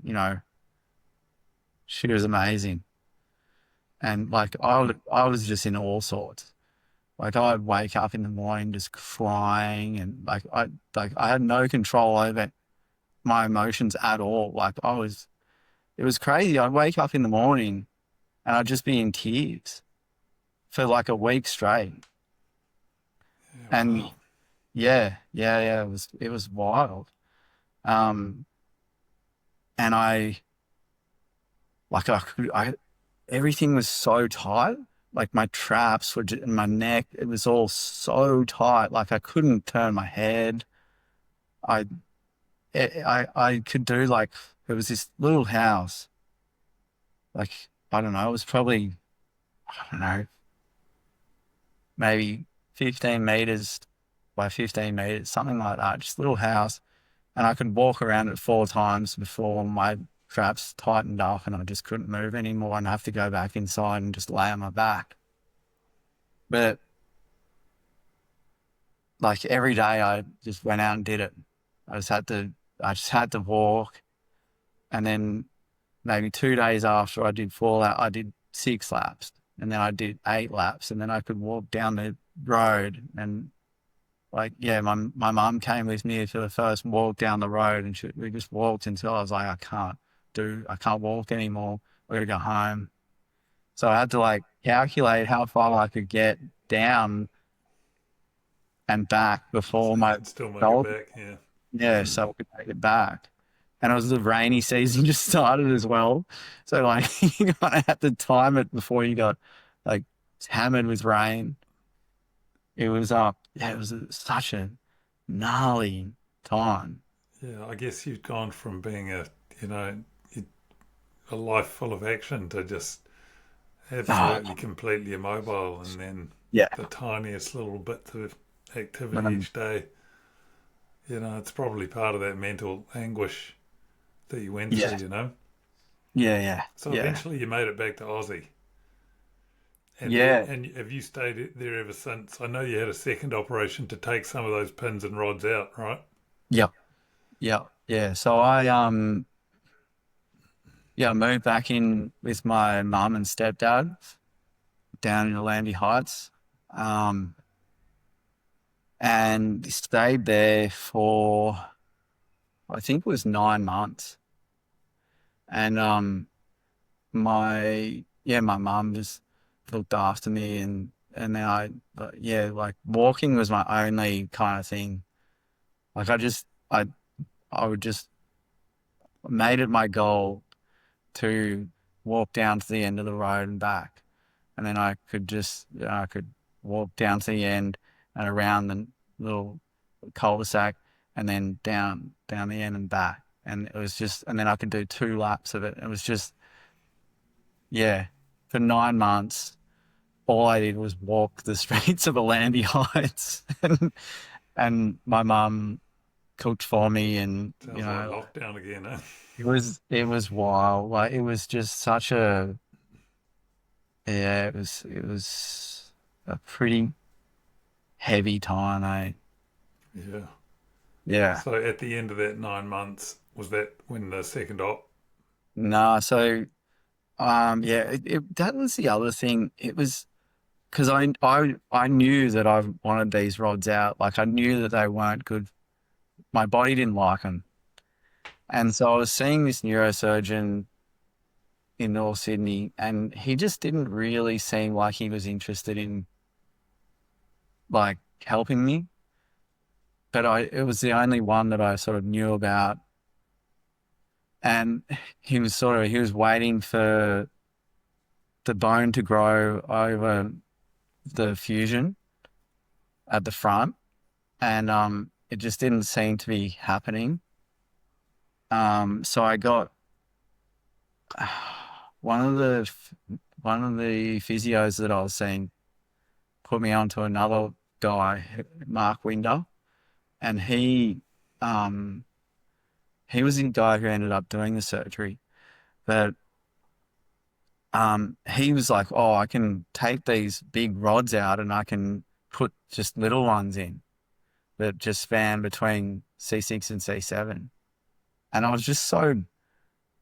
she was amazing. And like I was just in all sorts. Like I'd wake up in the morning just crying and like I had no control over my emotions at all. It was crazy. I'd wake up in the morning and I'd just be in tears for like a week straight. Yeah, And wow. yeah, it was wild. Um, and I everything was so tight. Like my traps were in my neck. It was all so tight. Like I couldn't turn my head. I, I could do like, it was this little house. Like, I don't know, it was probably, I don't know, maybe 15 meters by 15 meters, something like that. Just a little house. And I could walk around it 4 times before my traps tightened up and I just couldn't move anymore and I have to go back inside and just lay on my back. But like every day I just went out and did it. I just had to walk. And then maybe 2 days after I did 4 laps, I did 6 laps and then I did 8 laps and then I could walk down the road and like, yeah, my mum came with me for the first walk down the road and we just walked until I was like, I can't walk anymore. I gotta go home. So I had to like calculate how far I could get down and back before So you my could still make it shoulder. back. Yeah. Yeah, so I could make it back. And it was the rainy season just started as well. So like you kind of had to time it before you got like hammered with rain. It was yeah, it was such a gnarly time. Yeah, I guess you've gone from being you know, a life full of action to just absolutely Oh, completely immobile, and then yeah. the tiniest little bits of activity Um, each day. It's probably part of that mental anguish that you went through, yeah, you know? yeah, So yeah. eventually you made it back to Aussie. Yeah. And have you stayed there ever since? I know you had a second operation to take some of those pins and rods out, right? Yep. Yep. Yeah. So I moved back in with my mum and stepdad down in the Landy Heights. Um, and stayed there for I think it was 9 months. And my mum just looked after me and then but yeah, like walking was my only kind of thing. Like I would just made it my goal to walk down to the end of the road and back. And then I could walk down to the end and around the little cul-de-sac and then down the end and back. And it was just, and then I could do 2 laps of it. It was just, yeah, for 9 months, all I did was walk the streets of Landy Heights. And my mum cooked for me, and Sounds like lockdown again, eh? it was wild. Like it was just such a yeah. It was a pretty heavy time, eh? Yeah. Yeah. So at the end of that 9 months, was that when the second op? No, so yeah, that was the other thing. It was because I knew that I wanted these rods out. Like I knew that they weren't good. My body didn't like them, and so I was seeing this neurosurgeon in North Sydney, and he just didn't really seem like he was interested in like helping me. But it was the only one that I sort of knew about, and he was waiting for the bone to grow over the fusion at the front, and it just didn't seem to be happening. So I got one of the one of the physios that I was seeing put me onto another guy, Mark Winder, and um he was the guy who ended up doing the surgery. But he was like, "Oh, I can take these big rods out and I can put just little ones in that just span between C6 and C7." And I was just so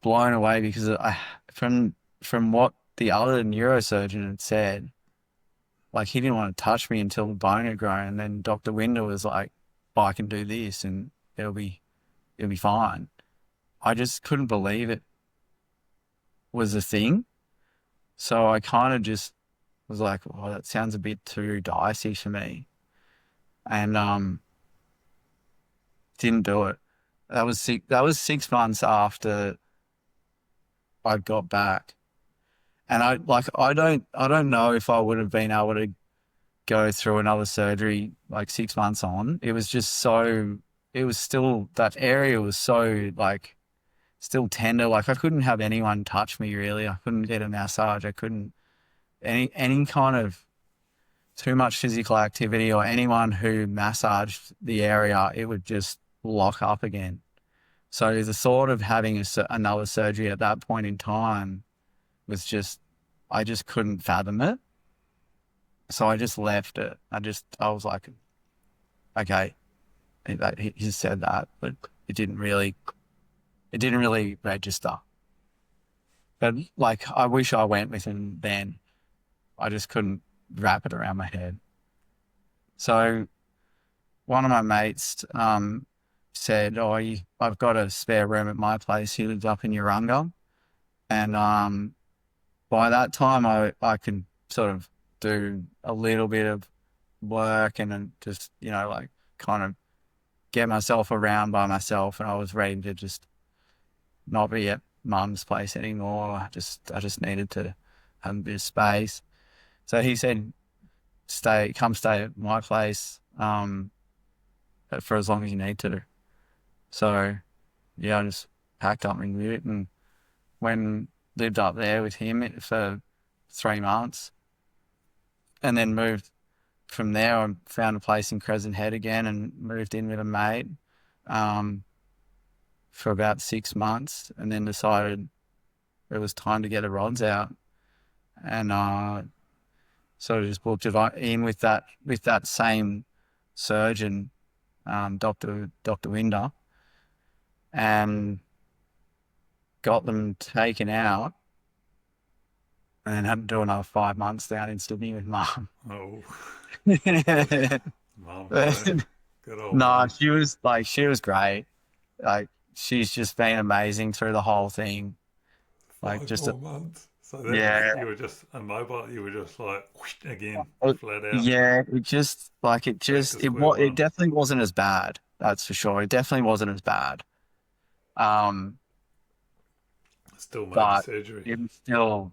blown away because from what the other neurosurgeon had said, like he didn't want to touch me until the bone had grown. And then Dr. Winder was like, "Oh, I can do this and it'll be fine." I just couldn't believe it was a thing. So I kind of just was like, "Oh, that sounds a bit too dicey for me," and didn't do it. That was 6 months after I got back, and I don't know if I would have been able to go through another surgery like 6 months on. It was just so. It was still that area was so like still tender. Like I couldn't have anyone touch me really. I couldn't get a massage. I couldn't any kind of too much physical activity or anyone who massaged the area, it would just lock up again. So the thought of having another surgery at that point in time was just, I just couldn't fathom it. So I just left it. I was like, okay, he just said that, but it didn't really, it didn't really register. But like, I wish I went with him then. I just couldn't wrap it around my head. So one of my mates said, "Oh, I've got a spare room at my place." He lives up in Urunga, and by that time, I could sort of do a little bit of work and then just like kind of get myself around by myself, and I was ready to just not be at mum's place anymore. I just needed to have a bit of space. So he said, come stay at my place for as long as you need to." So yeah, I just packed up my ute and lived up there with him for 3 months, and then moved from there. I found a place in Crescent Head again and moved in with a mate for about 6 months, and then decided it was time to get the rods out, and sort of just booked it in with that same surgeon, Dr. Winder, and got them taken out, and then had to do another 5 months down in Sydney with mum. Oh, mum, But good old no, mum. she was great. Like she's just been amazing through the whole thing. Like Five just more months. So that was, yeah, you were just immobile. You were just like, whoosh, again, it- flat out, yeah. It just like back to square it one. definitely wasn't as bad. That's for sure. It definitely wasn't as bad. Um, Still major but surgery. it was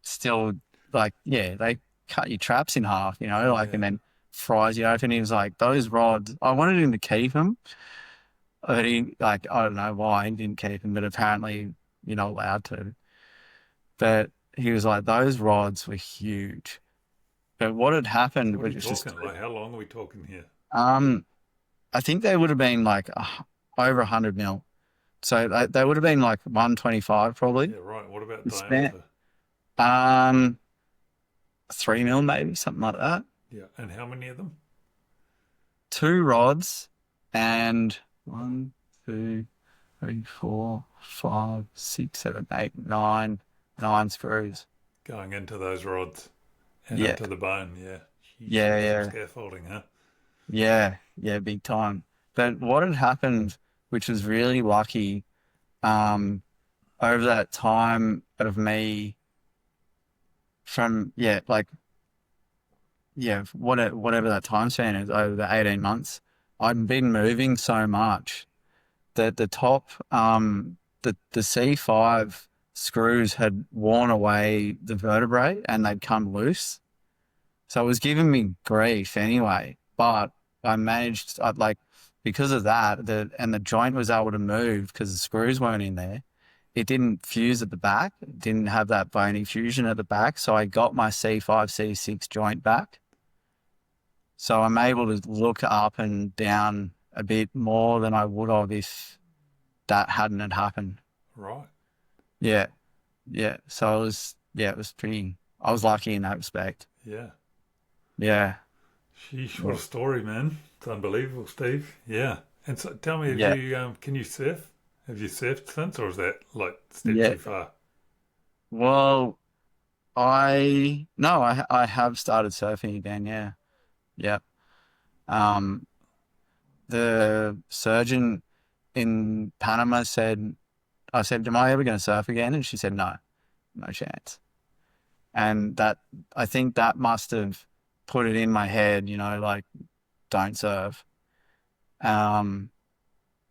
still like yeah, they cut your traps in half, like and Yeah. then fries you open. He was like, "Those rods." I wanted him to keep them, but he like I don't know why he didn't keep them, but apparently you're not allowed to. But he was like, "Those rods were huge." But what had So happened, what are which you was just talking? Like, how long are we talking here? um I think they would have been like over 100 mil. So they would have been like 125 probably. Yeah, right. What about The span, diameter? um, 3 mil maybe, something like that. Yeah, and how many of them? Two rods and one, two, three, four, five, six, seven, eight, nine screws. Going into those rods and Yeah, into the bone. Yeah, yeah, some yeah, scaffolding, huh? yeah, yeah, big time. But what had happened, which was really lucky, um, over that time of me from, yeah, like, yeah, whatever that time span is, over the 18 months, I'd been moving so much that the top, the C5 screws had worn away the vertebrae and they'd come loose. So it was giving me grief anyway, but I managed, like, because of that, and the joint was able to move because the screws weren't in there. It didn't fuse at the back. It didn't have that bony fusion at the back. So I got my C5, C6 joint back. So I'm able to look up and down a bit more than I would have if that hadn't had happened. Right. Yeah. Yeah. So it was I was lucky in that respect. Yeah. Yeah. Sheesh, what a story, man. It's unbelievable, Steve. Yeah. And so tell me, Yeah. can you surf? Have you surfed since, or is that like step Yeah. too far? Well, no, I have started surfing again. Yeah. Yeah. Um, the surgeon in Panama said, I said, am I ever going to surf again? And she said, no, no chance. And I think that must have put it in my head, like, don't surf. Um,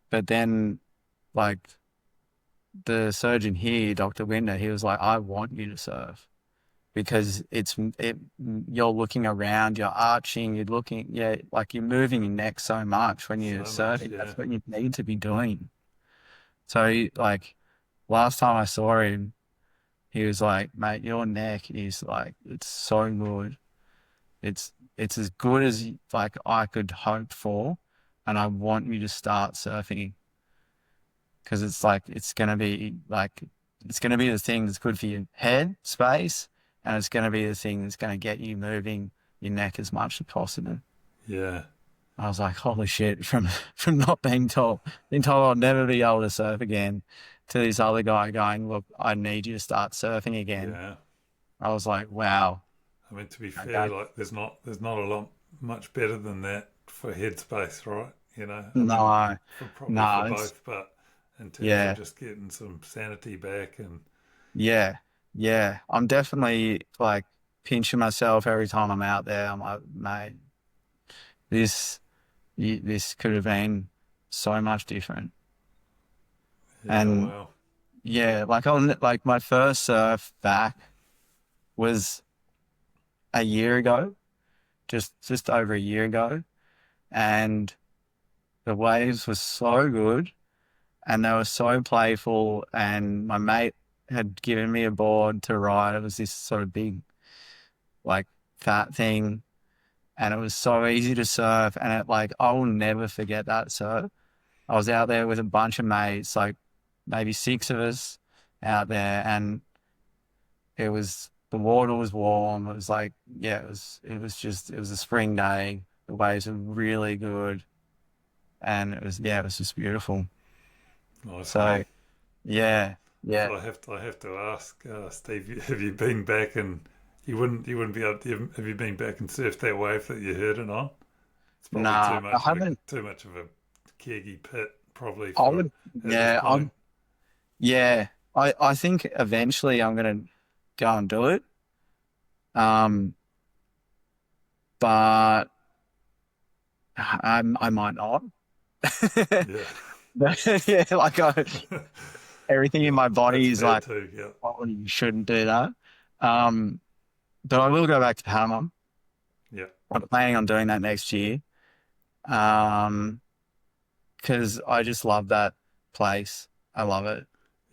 but then, like, the surgeon here, Dr. Winder, he was like, I want you to surf because you're looking around, you're arching, you're looking, yeah, like you're moving your neck so much when you're So much, surfing. yeah. That's what you need to be doing. So, like, last time I saw him, he was like, mate, your neck is like, it's so good. It's as good as like I could hope for, and I want you to start surfing because it's like it's gonna be the thing that's good for your head space, and it's gonna be the thing that's gonna get you moving your neck as much as possible. Yeah. I was like, holy shit, from not being told I'll never be able to surf again, to this other guy going, look, I need you to start surfing again. Yeah. I was like, wow, I mean, to be fair, okay. like there's not a lot much better than that for headspace, right? I mean, No, probably for no, it's, both, but in terms of yeah, just getting some sanity back and yeah, yeah. I'm definitely like pinching myself every time I'm out there. I'm like, mate, this, this could have been so much different. yeah, And wow, yeah, like my first surf back was a year ago, just over a year ago, and the waves were so good and they were so playful. And my mate had given me a board to ride. It was this sort of big, like, fat thing, and it was so easy to surf. And I will never forget that surf. I was out there with a bunch of mates, like maybe six of us out there, and the water was warm. It was like, yeah, it was a spring day. The waves were really good, and it was just beautiful. nice So man. yeah, yeah. So I have to ask, Steve, have you been back and you wouldn't be able to, have you been back and surfed that wave that you heard it on? It's probably Nah, I haven't. too much of a keggy pit probably I for would, at this yeah, point. yeah. I think eventually I'm gonna go and do it. Um, but I might not. Yeah. But, yeah, everything in my That's body is fair like, too. Yeah. oh, you shouldn't do that. Um, but I will go back to Panama. Yeah. I'm planning on doing that next year. Um, because I just love that place. I love it.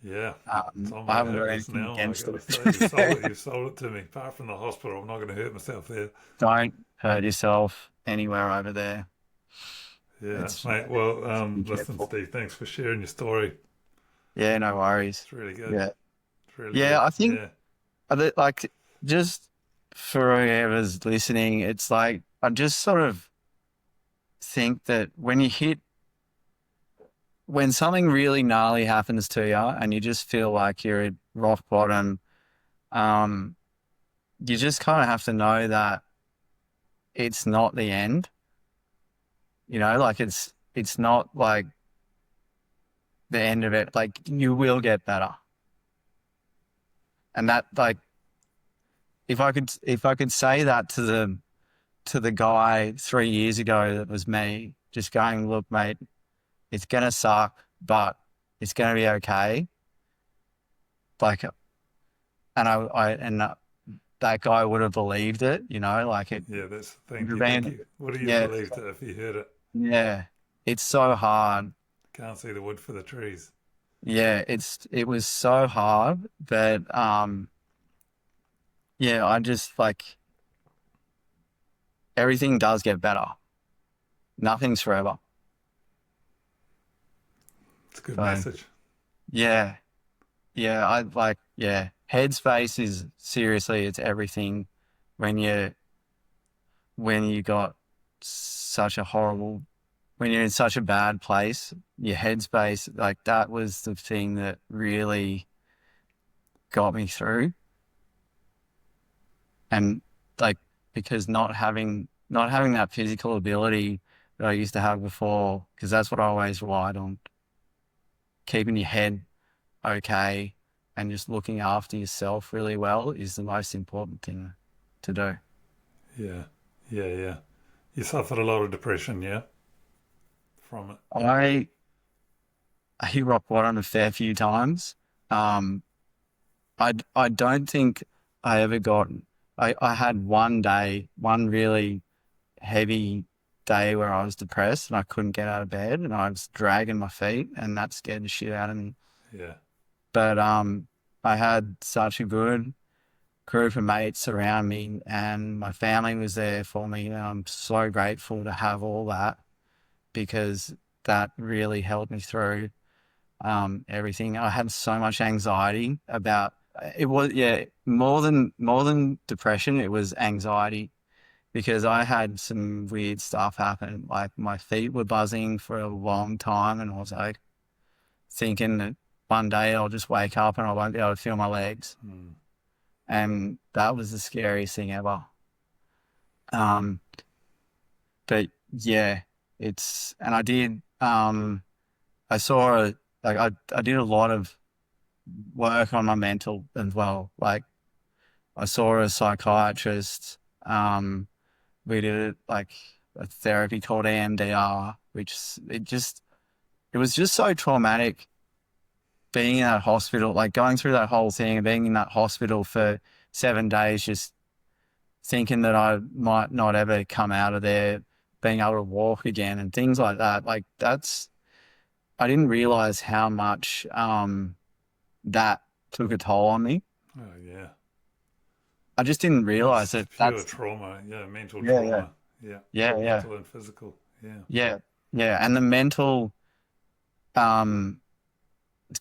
Yeah. It's on I my haven't got hit list anything now. I against gotta it. say, you've sold it to me. Apart from the hospital, I'm not going to hurt myself there. Don't hurt yourself anywhere over there. Yeah, It's mate. Well, be listen, careful. Steve, thanks for sharing your story. Yeah, no worries. It's really good. Yeah, It's really yeah. good. I think Yeah. like just for whoever's listening, it's like I just sort of think that when something really gnarly happens to you and you just feel like you're at rock bottom, um, you just kind of have to know that it's not the end. You know, like it's not like the end of it. Like you will get better. And that like if I could say that to the guy 3 years ago that was me, just going, look, mate, it's gonna suck, but it's gonna be okay. Like, and that guy would have believed it, you know, like it Yeah, that's the would thing. have You think been, you would have you yeah, believed it if you heard it? yeah. It's so hard. Can't see the wood for the trees. Yeah, it was so hard, but yeah, I just like everything does get better. Nothing's forever. It's a good So message. yeah, yeah, I like yeah. Headspace is seriously, it's everything when you got such a horrible when you're in such a bad place, your headspace, like that was the thing that really got me through. And like because not having that physical ability that I used to have before, because that's what I always relied on, keeping your head okay and just looking after yourself really well is the most important thing to do. Yeah, yeah, yeah. You suffered a lot of depression, yeah, from it. I I hit rock bottom a fair few times. Um, I don't think I ever got. I had one day, one really heavy day where I was depressed and I couldn't get out of bed and I was dragging my feet and that scared the shit out of me. Yeah, But I had such a good group of mates around me and my family was there for me. And I'm so grateful to have all that because that really helped me through everything. I had so much anxiety about it was yeah, more than depression, it was anxiety because I had some weird stuff happen. Like my feet were buzzing for a long time and I was like thinking that one day I'll just wake up and I won't be able to feel my legs. mm. And that was the scariest thing ever. Um, but yeah, and I did, I saw, I did a lot of work on my mental as well. Like I saw a psychiatrist. We did like a therapy called EMDR, it was just so traumatic being in that hospital, like going through that whole thing and being in that hospital for 7 days, just thinking that I might not ever come out of there being able to walk again and things like that. Like I didn't realize how much that took a toll on me. Oh yeah. I just didn't realize That's it. pure trauma. Yeah, mental Yeah, yeah, trauma. Yeah, yeah, yeah, mental and physical. Yeah, yeah, yeah. And the mental um,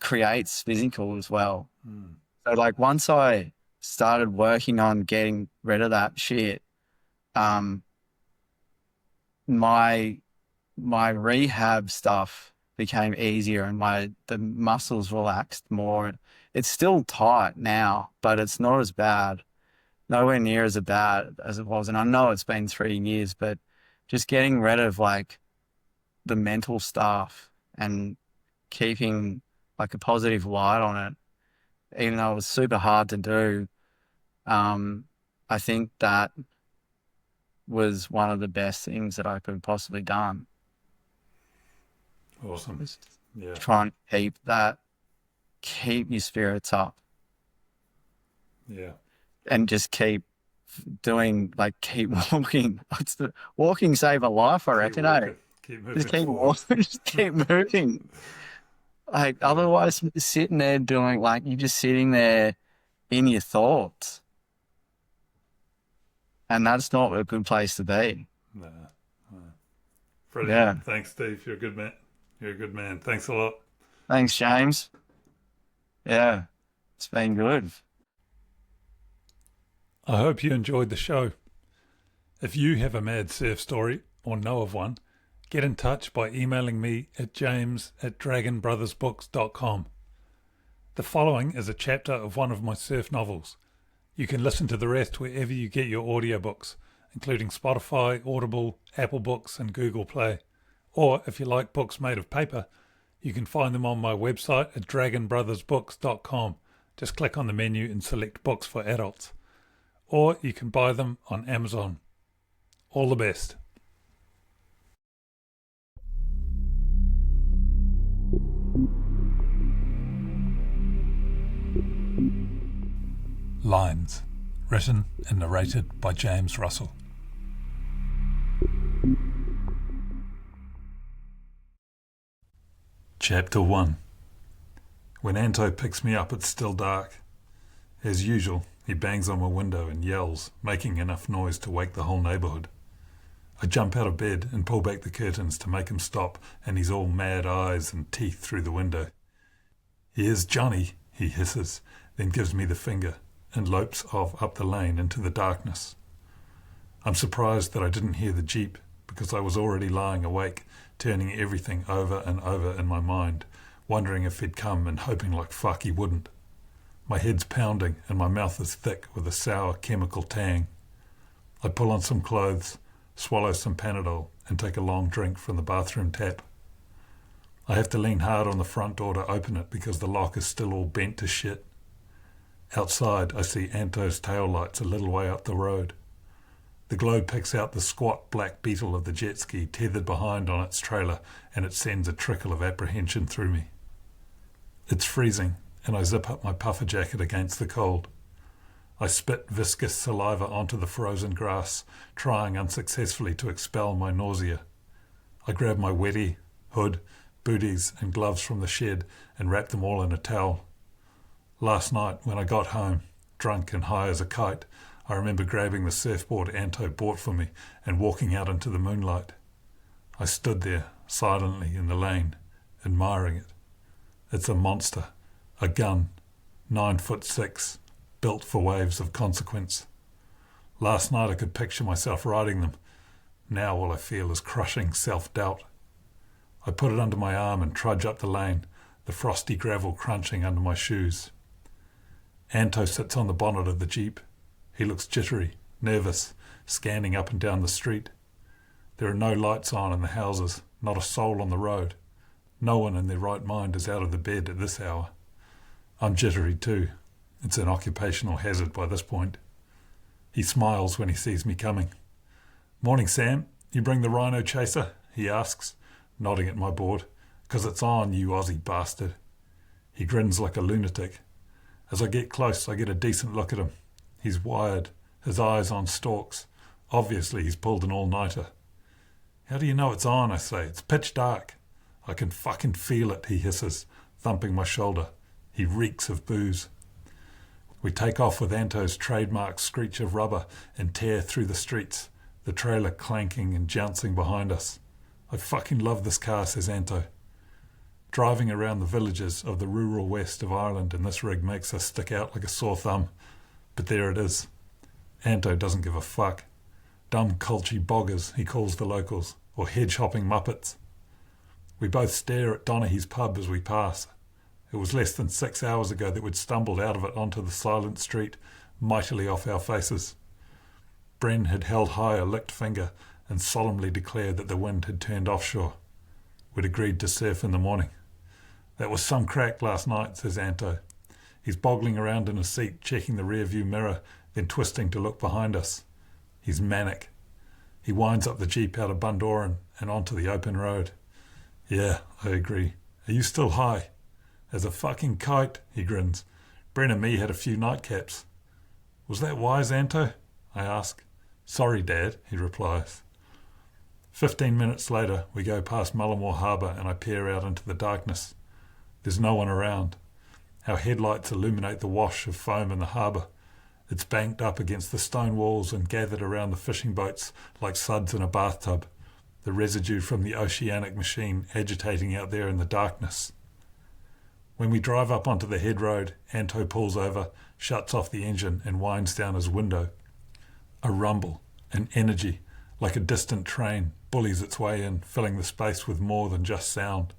creates physical as well. mm. So like once I started working on getting rid of that shit, um, my my rehab stuff became easier and the muscles relaxed more. It's still tight now, but it's not as bad. Nowhere near as bad as it was. And I know it's been 3 years, but just getting rid of like the mental stuff and keeping like a positive light on it, even though it was super hard to do, I think that was one of the best things that I could have possibly done. Awesome. Was Yeah, try and keep your spirits up yeah. and just keep walking. Walking save a life, I Keep reckon, eh? walking. Keep Just moving keep forward. walking, just keep moving. Like Yeah. otherwise you're just sitting there doing like you're just sitting there in your thoughts. And that's not a good place to be. No, no. Brilliant. Yeah. Thanks, Steve. You're a good man. You're a good man. Thanks a lot. Thanks, James. Yeah, it's been good. I hope you enjoyed the show. If you have a mad surf story or know of one, get in touch by emailing me at james@dragonbrothersbooks.com. The following is a chapter of one of my surf novels. You can listen to the rest wherever you get your audiobooks, including Spotify, Audible, Apple Books and Google Play. Or if you like books made of paper, you can find them on my website at dragonbrothersbooks.com. Just click on the menu and select books for adults. Or you can buy them on Amazon. All the best. Lines, written and narrated by James Russell. Chapter 1. When Anto picks me up, it's still dark. As usual, he bangs on my window and yells, making enough noise to wake the whole neighbourhood. I jump out of bed and pull back the curtains to make him stop, and he's all mad eyes and teeth through the window. "Here's Johnny," he hisses, then gives me the finger and lopes off up the lane into the darkness. I'm surprised that I didn't hear the Jeep, because I was already lying awake, turning everything over and over in my mind, wondering if he'd come and hoping like fuck he wouldn't. My head's pounding and my mouth is thick with a sour chemical tang. I pull on some clothes, swallow some Panadol and take a long drink from the bathroom tap. I have to lean hard on the front door to open it because the lock is still all bent to shit. Outside I see Anto's tail lights a little way up the road. The glow picks out the squat black beetle of the jet ski tethered behind on its trailer, and it sends a trickle of apprehension through me. It's freezing, and I zip up my puffer jacket against the cold. I spit viscous saliva onto the frozen grass, trying unsuccessfully to expel my nausea. I grab my wetty, hood, booties and gloves from the shed and wrap them all in a towel. Last night, when I got home, drunk and high as a kite, I remember grabbing the surfboard Anto bought for me and walking out into the moonlight. I stood there, silently in the lane, admiring it. It's a monster, a gun, 9'6", built for waves of consequence. Last night I could picture myself riding them. Now all I feel is crushing self-doubt. I put it under my arm and trudge up the lane, the frosty gravel crunching under my shoes. Anto sits on the bonnet of the Jeep. He looks jittery, nervous, scanning up and down the street. There are no lights on in the houses, not a soul on the road. No one in their right mind is out of the bed at this hour. I'm jittery too. It's an occupational hazard by this point. He smiles when he sees me coming. "Morning, Sam. You bring the rhino chaser?" he asks, nodding at my board. "'Cause it's on, you Aussie bastard." He grins like a lunatic. As I get close, I get a decent look at him. He's wired, his eyes on stalks. Obviously he's pulled an all-nighter. "How do you know it's on?" I say. "It's pitch dark." "I can fucking feel it," he hisses, thumping my shoulder. He reeks of booze. We take off with Anto's trademark screech of rubber and tear through the streets, the trailer clanking and jouncing behind us. "I fucking love this car," says Anto. Driving around the villages of the rural west of Ireland in this rig makes us stick out like a sore thumb. But there it is. Anto doesn't give a fuck. Dumb culchy boggers, he calls the locals, or hedge-hopping muppets. We both stare at Donaghy's pub as we pass. It was less than 6 hours ago that we'd stumbled out of it onto the silent street, mightily off our faces. Bren had held high a licked finger and solemnly declared that the wind had turned offshore. We'd agreed to surf in the morning. "That was some crack last night," says Anto. He's boggling around in his seat, checking the rear-view mirror, then twisting to look behind us. He's manic. He winds up the Jeep out of Bundoran and onto the open road. "Yeah," I agree. "Are you still high?" "As a fucking kite," he grins. "Bren and me had a few nightcaps." "Was that wise, Anto?" I ask. "Sorry, Dad," he replies. 15 minutes later, we go past Mullimore Harbour and I peer out into the darkness. There's no one around. Our headlights illuminate the wash of foam in the harbour. It's banked up against the stone walls and gathered around the fishing boats like suds in a bathtub. the residue from the oceanic machine agitating out there in the darkness. When we drive up onto the head road, Anto pulls over, shuts off the engine and winds down his window. A rumble, an energy, like a distant train, bullies its way in, filling the space with more than just sound.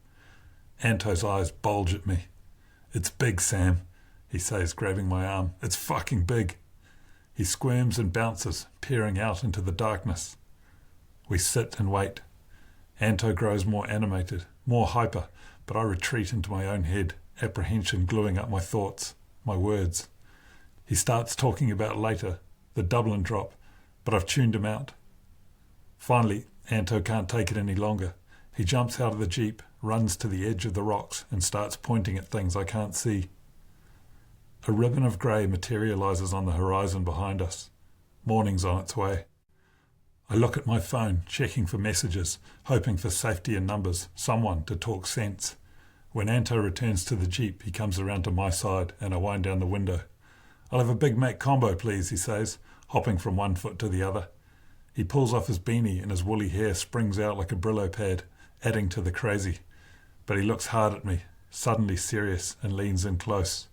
Anto's eyes bulge at me. "It's big, Sam," he says, grabbing my arm. "It's fucking big." He squirms and bounces, peering out into the darkness. We sit and wait. Anto grows more animated, more hyper, but I retreat into my own head, apprehension gluing up my thoughts, my words. He starts talking about later, the Dublin drop, but I've tuned him out. Finally, Anto can't take it any longer. He jumps out of the Jeep, runs to the edge of the rocks and starts pointing at things I can't see. A ribbon of grey materialises on the horizon behind us. Morning's on its way. I look at my phone, checking for messages, hoping for safety in numbers, someone to talk sense. When Anto returns to the Jeep, he comes around to my side and I wind down the window. "I'll have a Big Mac combo, please," he says, hopping from one foot to the other. He pulls off his beanie and his woolly hair springs out like a Brillo pad, adding to the crazy. But he looks hard at me, suddenly serious, and leans in close.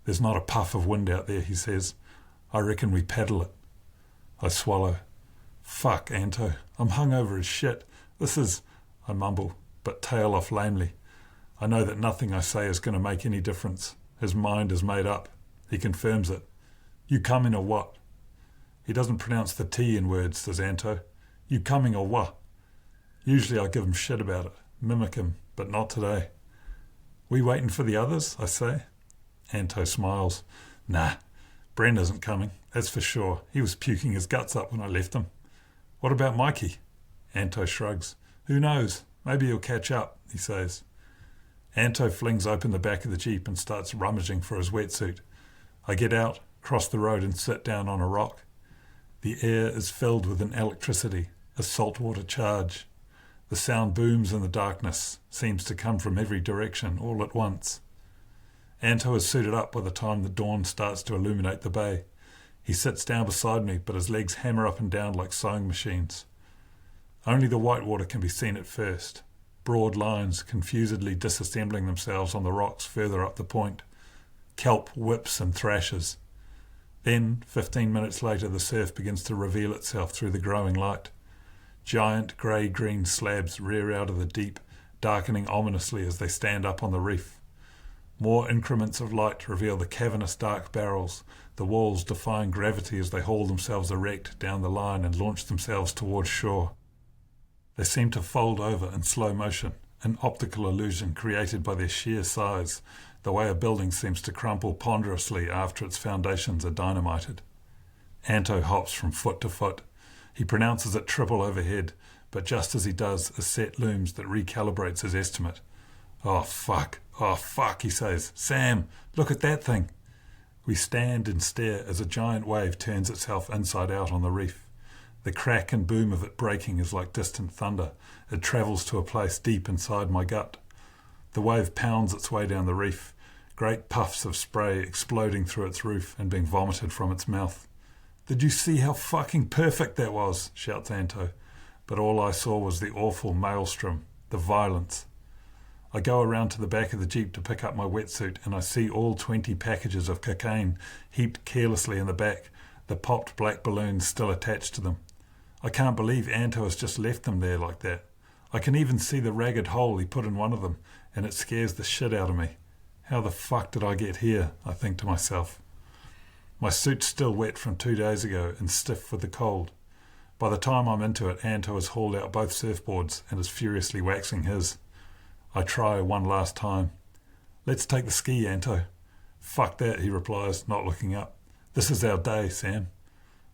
"There's not a puff of wind out there," he says. "I reckon we paddle it." I swallow. "Fuck, Anto, I'm hungover as shit. This is..." I mumble, but tail off lamely. I know that nothing I say is going to make any difference. His mind is made up. He confirms it. "You coming or what?" He doesn't pronounce the T in words, does Anto. "You coming or what?" Usually I give him shit about it, mimic him, but not today. "We waiting for the others?" I say. Anto smiles. "Nah, Brent isn't coming, that's for sure. He was puking his guts up when I left him." "What about Mikey?" Anto shrugs. "Who knows? Maybe he'll catch up," he says. Anto flings open the back of the Jeep and starts rummaging for his wetsuit. I get out, cross the road and sit down on a rock. The air is filled with an electricity, a saltwater charge. The sound booms in the darkness, seems to come from every direction all at once. Anto is suited up by the time the dawn starts to illuminate the bay. He sits down beside me, but his legs hammer up and down like sewing machines. Only the whitewater can be seen at first, broad lines confusedly disassembling themselves on the rocks further up the point. Kelp whips and thrashes. Then, 15 minutes later, the surf begins to reveal itself through the growing light. Giant grey-green slabs rear out of the deep, darkening ominously as they stand up on the reef. More increments of light reveal the cavernous dark barrels, the walls defying gravity as they haul themselves erect down the line and launch themselves towards shore. They seem to fold over in slow motion, an optical illusion created by their sheer size, the way a building seems to crumple ponderously after its foundations are dynamited. Anto hops from foot to foot. He pronounces it triple overhead, but just as he does, a set looms that recalibrates his estimate. Oh fuck, he says. "Sam, look at that thing." We stand and stare as a giant wave turns itself inside out on the reef. The crack and boom of it breaking is like distant thunder. It travels to a place deep inside my gut. The wave pounds its way down the reef, great puffs of spray exploding through its roof and being vomited from its mouth. "Did you see how fucking perfect that was?" shouts Anto. But all I saw was the awful maelstrom, the violence. I go around to the back of the Jeep to pick up my wetsuit and I see all 20 packages of cocaine heaped carelessly in the back, the popped black balloons still attached to them. I can't believe Anto has just left them there like that. I can even see the ragged hole he put in one of them, and it scares the shit out of me. How the fuck did I get here? I think to myself. My suit's still wet from 2 days ago and stiff with the cold. By the time I'm into it, Anto has hauled out both surfboards and is furiously waxing his. I try one last time. "Let's take the ski, Anto." "Fuck that," he replies, not looking up. "This is our day, Sam."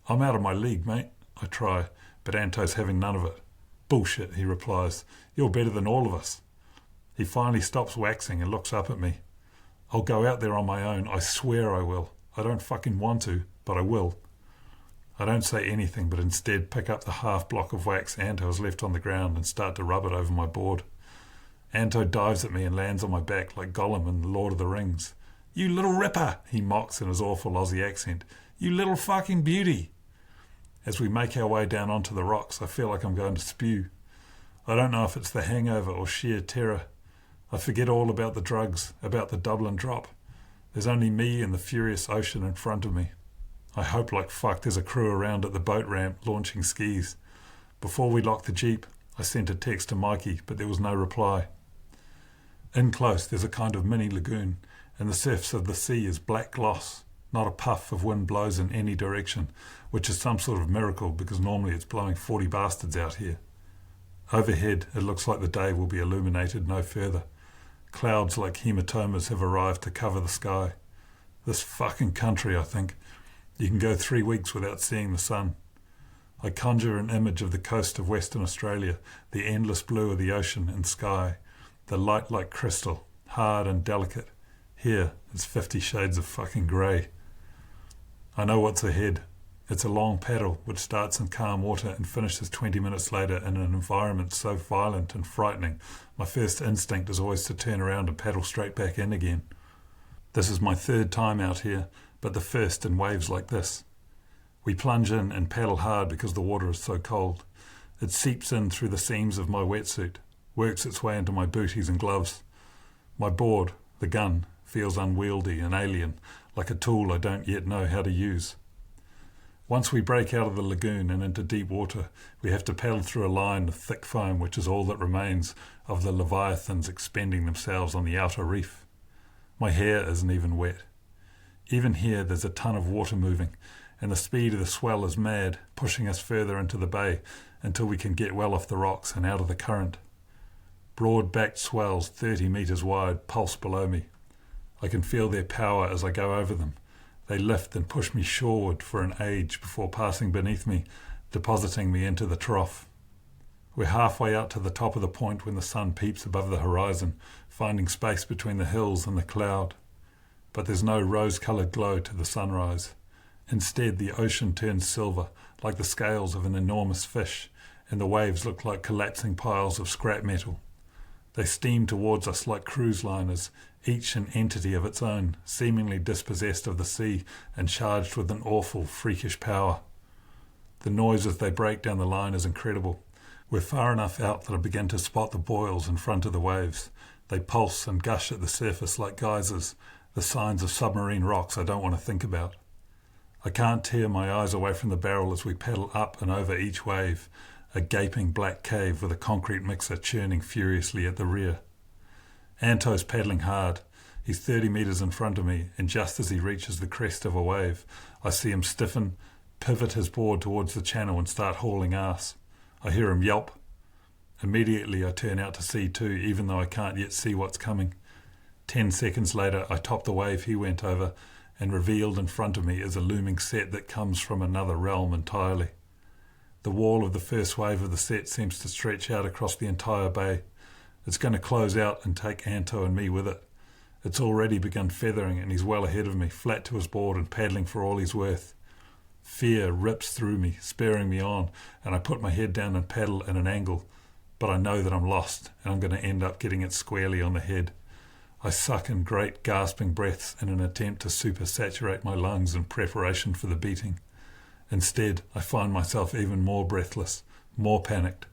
"I'm out of my league, mate." I try, but Anto's having none of it. "Bullshit," he replies. "You're better than all of us." He finally stops waxing and looks up at me. "I'll go out there on my own. I swear I will. I don't fucking want to, but I will." I don't say anything, but instead pick up the half block of wax Anto has left on the ground and start to rub it over my board. Anto dives at me and lands on my back like Gollum in The Lord of the Rings. "You little ripper," he mocks in his awful Aussie accent. "You little fucking beauty." As we make our way down onto the rocks, I feel like I'm going to spew. I don't know if it's the hangover or sheer terror. I forget all about the drugs, about the Dublin drop. There's only me and the furious ocean in front of me. I hope like fuck there's a crew around at the boat ramp launching skis. Before we locked the Jeep, I sent a text to Mikey, but there was no reply. In close, there's a kind of mini lagoon, and the surface of the sea is black gloss. Not a puff of wind blows in any direction, which is some sort of miracle because normally it's blowing 40 bastards out here. Overhead, it looks like the day will be illuminated no further. Clouds like hematomas have arrived to cover the sky. This fucking country, I think. You can go 3 weeks without seeing the sun. I conjure an image of the coast of Western Australia, the endless blue of the ocean and sky, the light like crystal, hard and delicate. Here, it's 50 shades of fucking grey. I know what's ahead. It's a long paddle which starts in calm water and finishes 20 minutes later in an environment so violent and frightening, my first instinct is always to turn around and paddle straight back in again. This is my 3rd time out here, but the first in waves like this. We plunge in and paddle hard because the water is so cold. It seeps in through the seams of my wetsuit, works its way into my booties and gloves. My board, the gun, feels unwieldy and alien, like a tool I don't yet know how to use. Once we break out of the lagoon and into deep water, we have to paddle through a line of thick foam which is all that remains of the leviathans expending themselves on the outer reef. My hair isn't even wet. Even here there's a ton of water moving, and the speed of the swell is mad, pushing us further into the bay until we can get well off the rocks and out of the current. Broad-backed swells 30 metres wide pulse below me. I can feel their power as I go over them. They lift and push me shoreward for an age before passing beneath me, depositing me into the trough. We're halfway out to the top of the point when the sun peeps above the horizon, finding space between the hills and the cloud. But there's no rose-coloured glow to the sunrise. Instead, the ocean turns silver, like the scales of an enormous fish, and the waves look like collapsing piles of scrap metal. They steam towards us like cruise liners, each an entity of its own, seemingly dispossessed of the sea and charged with an awful, freakish power. The noise as they break down the line is incredible. We're far enough out that I begin to spot the boils in front of the waves. They pulse and gush at the surface like geysers, the signs of submarine rocks I don't want to think about. I can't tear my eyes away from the barrel as we paddle up and over each wave, a gaping black cave with a concrete mixer churning furiously at the rear. Anto's paddling hard. He's 30 metres in front of me, and just as he reaches the crest of a wave, I see him stiffen, pivot his board towards the channel and start hauling ass. I hear him yelp. Immediately I turn out to sea too, even though I can't yet see what's coming. 10 seconds later I top the wave he went over, and revealed in front of me is a looming set that comes from another realm entirely. The wall of the first wave of the set seems to stretch out across the entire bay. It's going to close out and take Anto and me with it. It's already begun feathering and he's well ahead of me, flat to his board and paddling for all he's worth. Fear rips through me, spurring me on, and I put my head down and paddle at an angle, but I know that I'm lost and I'm going to end up getting it squarely on the head. I suck in great gasping breaths in an attempt to supersaturate my lungs in preparation for the beating. Instead, I find myself even more breathless, more panicked.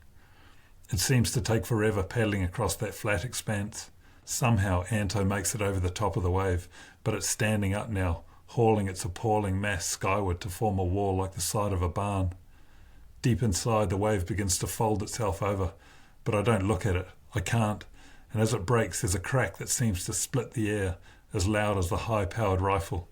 It seems to take forever paddling across that flat expanse. Somehow Anto makes it over the top of the wave, but it's standing up now, hauling its appalling mass skyward to form a wall like the side of a barn. Deep inside, the wave begins to fold itself over, but I don't look at it. I can't, and as it breaks, there's a crack that seems to split the air, as loud as the high-powered rifle.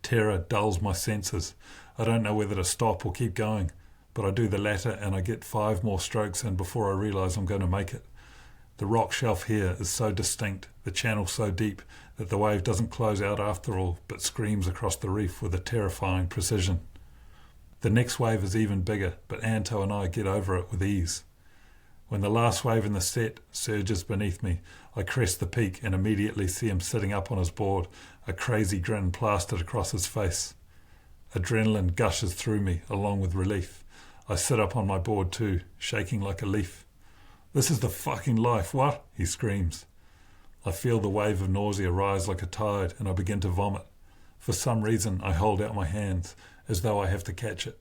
Terror dulls my senses. I don't know whether to stop or keep going, but I do the latter and I get 5 more strokes in before I realise I'm going to make it. The rock shelf here is so distinct, the channel so deep, that the wave doesn't close out after all, but screams across the reef with a terrifying precision. The next wave is even bigger, but Anto and I get over it with ease. When the last wave in the set surges beneath me, I crest the peak and immediately see him sitting up on his board, a crazy grin plastered across his face. Adrenaline gushes through me, along with relief. I sit up on my board too, shaking like a leaf. "This is the fucking life, what?" he screams. I feel the wave of nausea rise like a tide and I begin to vomit. For some reason I hold out my hands, as though I have to catch it.